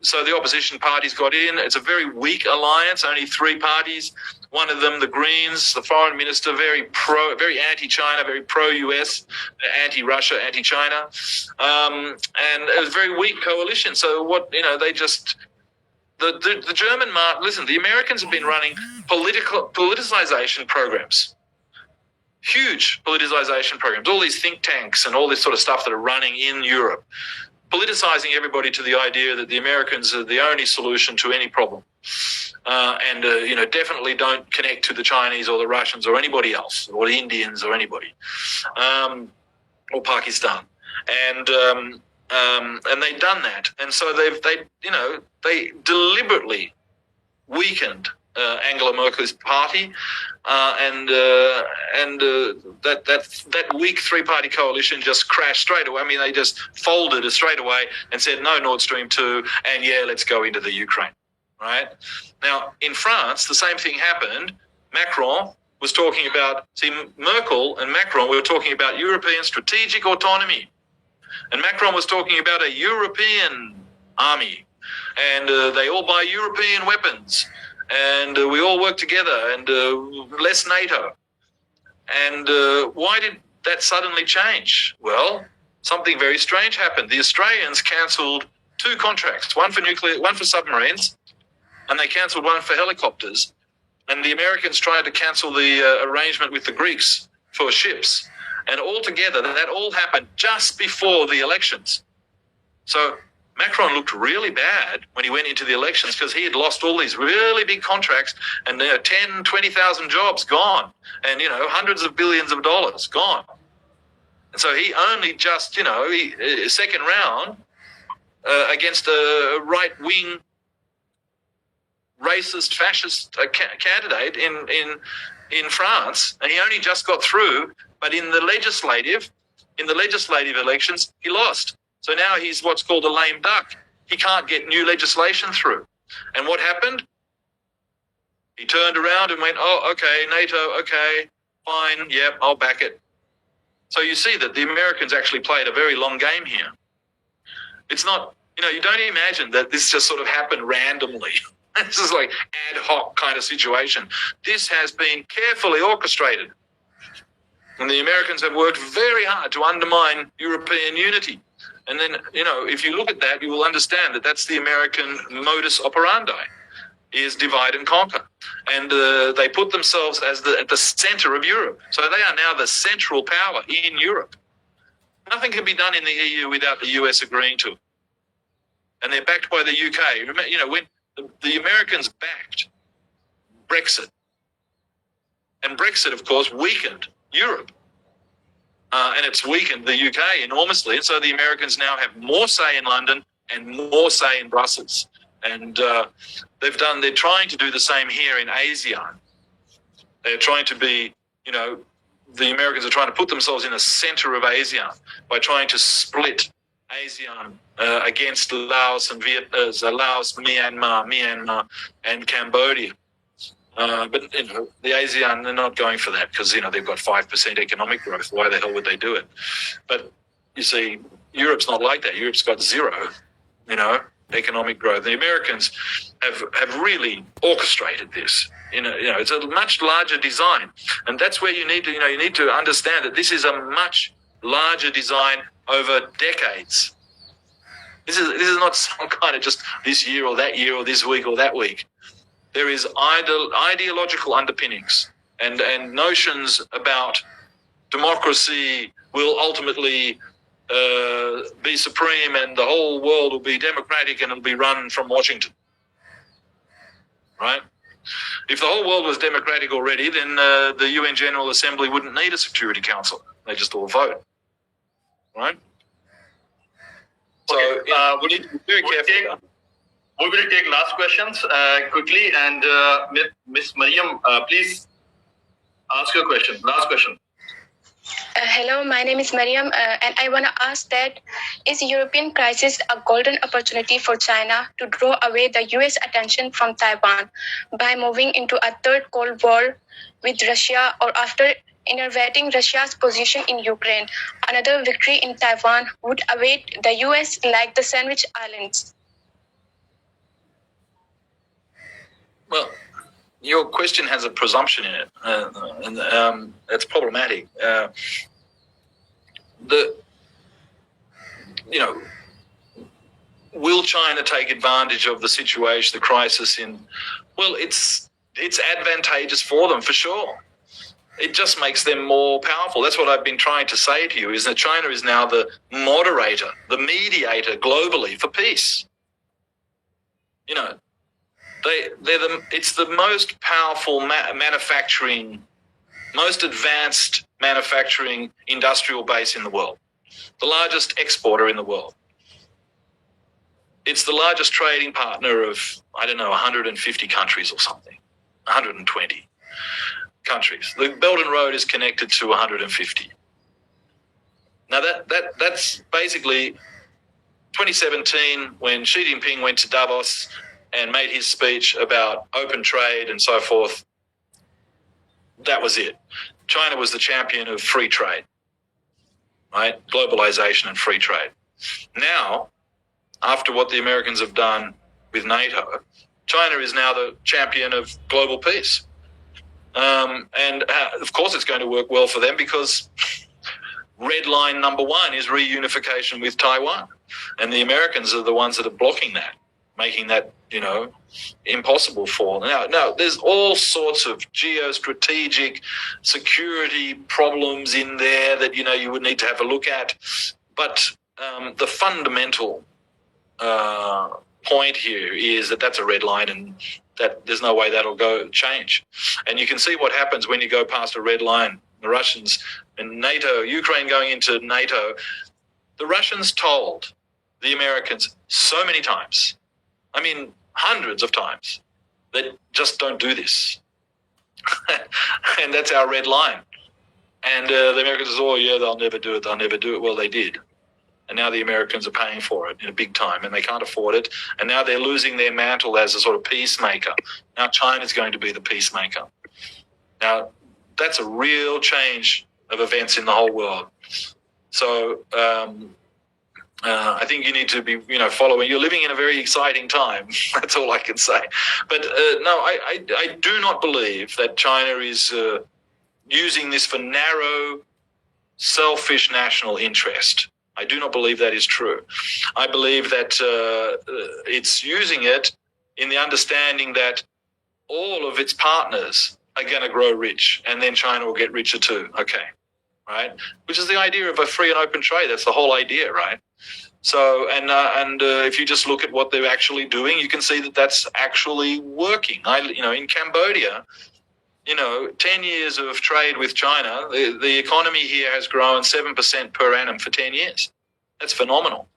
Speaker 1: So the opposition parties got in. It's a very weak alliance, only 3 parties. One of them, the Greens, the foreign minister, very anti-China, very pro-US, anti-Russia, anti-China. And it was a very weak coalition. So they just... The German listen, the Americans have been running politicization programs. Huge politicization programs, all these think tanks and all this sort of stuff that are running in Europe, politicizing everybody to the idea that the Americans are the only solution to any problem. And definitely don't connect to the Chinese or the Russians or anybody else, or the Indians or anybody, or Pakistan. And they've done that. And so they deliberately weakened Angela Merkel's party, and that weak 3-party coalition just crashed straight away. I mean, they just folded straight away and said no Nord Stream 2, and let's go into the Ukraine. Right now, in France, the same thing happened. Macron was talking about. Merkel and Macron were talking about European strategic autonomy, and Macron was talking about a European army, and they all buy European weapons. And we all work together, and less NATO. And why did that suddenly change? Well, something very strange happened. The Australians cancelled 2 contracts, one for submarines, and they cancelled one for helicopters. And the Americans tried to cancel the arrangement with the Greeks for ships. And altogether, that all happened just before the elections. So Macron looked really bad when he went into the elections because he had lost all these really big contracts and 10, 20,000 jobs gone and, hundreds of billions of dollars gone. And so he only just, second round against a right-wing racist, fascist candidate in France, and he only just got through, but in the legislative elections, he lost. So now he's what's called a lame duck. He can't get new legislation through. And what happened? He turned around and went, okay, NATO, okay, fine, yep, I'll back it. So you see that the Americans actually played a very long game here. It's not, you don't imagine that this just sort of happened randomly. This is like ad hoc kind of situation. This has been carefully orchestrated. And the Americans have worked very hard to undermine European unity. And then, if you look at that, you will understand that that's the American modus operandi, is divide and conquer. And they put themselves as at the center of Europe. So they are now the central power in Europe. Nothing can be done in the EU without the US agreeing to it. And they're backed by the UK. Remember, when the Americans backed Brexit, and Brexit, of course, weakened Europe. And it's weakened the UK enormously. And so the Americans now have more say in London and more say in Brussels. And they're trying to do the same here in ASEAN. They're trying to be, the Americans are trying to put themselves in the center of ASEAN by trying to split ASEAN against Laos and Laos, Myanmar, and Cambodia. But the ASEAN, they're not going for that because they've got 5% economic growth. Why the hell would they do it? But you see, Europe's not like that. Europe's got zero, economic growth. The Americans have really orchestrated this. It's a much larger design, and that's where you need to understand that this is a much larger design over decades. This is not some kind of just this year or that year or this week or that week. There is ideological underpinnings and notions about democracy will ultimately be supreme and the whole world will be democratic and it'll be run from Washington. Right? If the whole world was democratic already, then the UN General Assembly wouldn't need a Security Council. They just all vote. Right? So we need to be very careful.
Speaker 2: We will take last questions quickly, and Miss Mariam, please ask your question. Last question.
Speaker 8: Hello, my name is Mariam, and I want to ask that, is European crisis a golden opportunity for China to draw away the US attention from Taiwan by moving into a third Cold War with Russia, or after innovating Russia's position in Ukraine, another victory in Taiwan would await the US like the Sandwich Islands?
Speaker 1: Well, your question has a presumption in it, and it's problematic. Will China take advantage of the situation, the crisis well, it's advantageous for them for sure. It just makes them more powerful. That's what I've been trying to say to you, is that China is now the moderator, the mediator globally for peace. It's the most powerful manufacturing, most advanced manufacturing industrial base in the world, the largest exporter in the world. It's the largest trading partner of, 150 countries or something, 120 countries. The Belt and Road is connected to 150. Now that's basically 2017 when Xi Jinping went to Davos and made his speech about open trade and so forth. That was it. China was the champion of free trade, right? Globalization and free trade. Now, after what the Americans have done with NATO, China is now the champion of global peace. And of course it's going to work well for them because red line number one is reunification with Taiwan. And the Americans are the ones that are blocking that, making that, impossible for them. Now, there's all sorts of geostrategic security problems in there that, you would need to have a look at. But the fundamental point here is that that's a red line and that there's no way that'll change. And you can see what happens when you go past a red line. The Russians and NATO, Ukraine going into NATO, the Russians told the Americans so many times, hundreds of times, that just don't do this. And that's our red line. And the Americans said, they'll never do it. Well, they did. And now the Americans are paying for it in a big time, and they can't afford it. And now they're losing their mantle as a sort of peacemaker. Now China's going to be the peacemaker. Now, that's a real change of events in the whole world. So I think you need to be, following. You're living in a very exciting time. That's all I can say. But no, I do not believe that China is using this for narrow, selfish national interest. I do not believe that is true. I believe that it's using it in the understanding that all of its partners are going to grow rich, and then China will get richer too. Okay, right? Which is the idea of a free and open trade. That's the whole idea, right? So, and if you just look at what they're actually doing, you can see that that's actually working. In Cambodia, 10 years of trade with China, the economy here has grown 7% per annum for 10 years. That's phenomenal.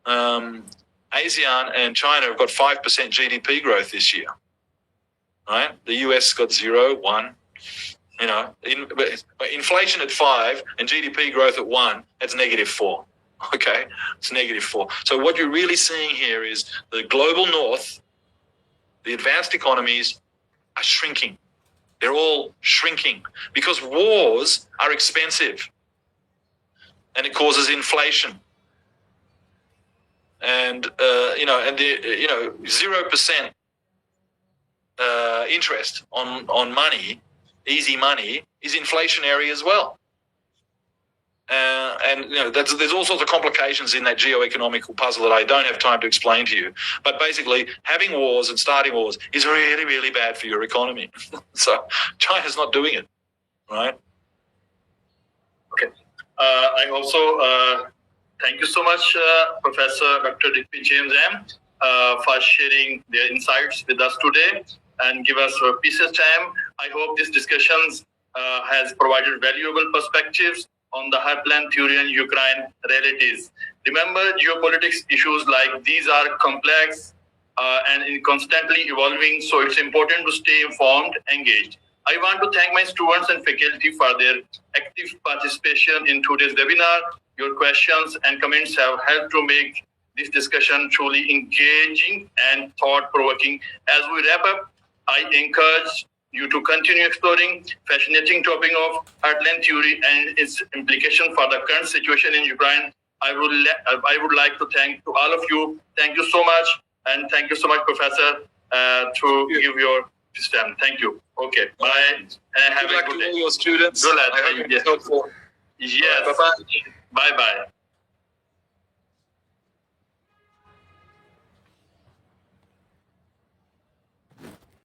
Speaker 1: ASEAN and China have got 5% GDP growth this year. Right? The US got 0, 1. Inflation at 5 and GDP growth at 1, that's -4. Okay, it's -4. So what you're really seeing here is the global north, the advanced economies are shrinking. They're all shrinking because wars are expensive and it causes inflation. And, and the 0% interest on money, easy money, is inflationary as well. There's all sorts of complications in that geo-economical puzzle that I don't have time to explain to you. But basically, having wars and starting wars is really, really bad for your economy. So China's not doing it, right?
Speaker 2: Okay. I also thank you so much, Professor Dr. Digby James M, for sharing their insights with us today and give us a precious time. I hope this discussion has provided valuable perspectives on the heartland theory and Ukraine realities. Remember, geopolitics issues like these are complex and constantly evolving, so it's important to stay informed, engaged. I want to thank my students and faculty for their active participation in today's webinar. Your questions and comments have helped to make this discussion truly engaging and thought-provoking. As we wrap up, I encourage you to continue exploring fascinating topic of heartland theory and its implication for the current situation in Ukraine. I would like to thank to all of you. Thank you so much, and thank you so much, Professor, to give your stand. Thank you. Okay, bye, and have
Speaker 1: Good luck
Speaker 2: a good
Speaker 1: to
Speaker 2: day.
Speaker 1: all your students.
Speaker 2: Good luck.
Speaker 1: I hope
Speaker 2: Yes.
Speaker 1: it's helpful.
Speaker 2: Yes.
Speaker 1: Bye-bye.
Speaker 2: Bye-bye.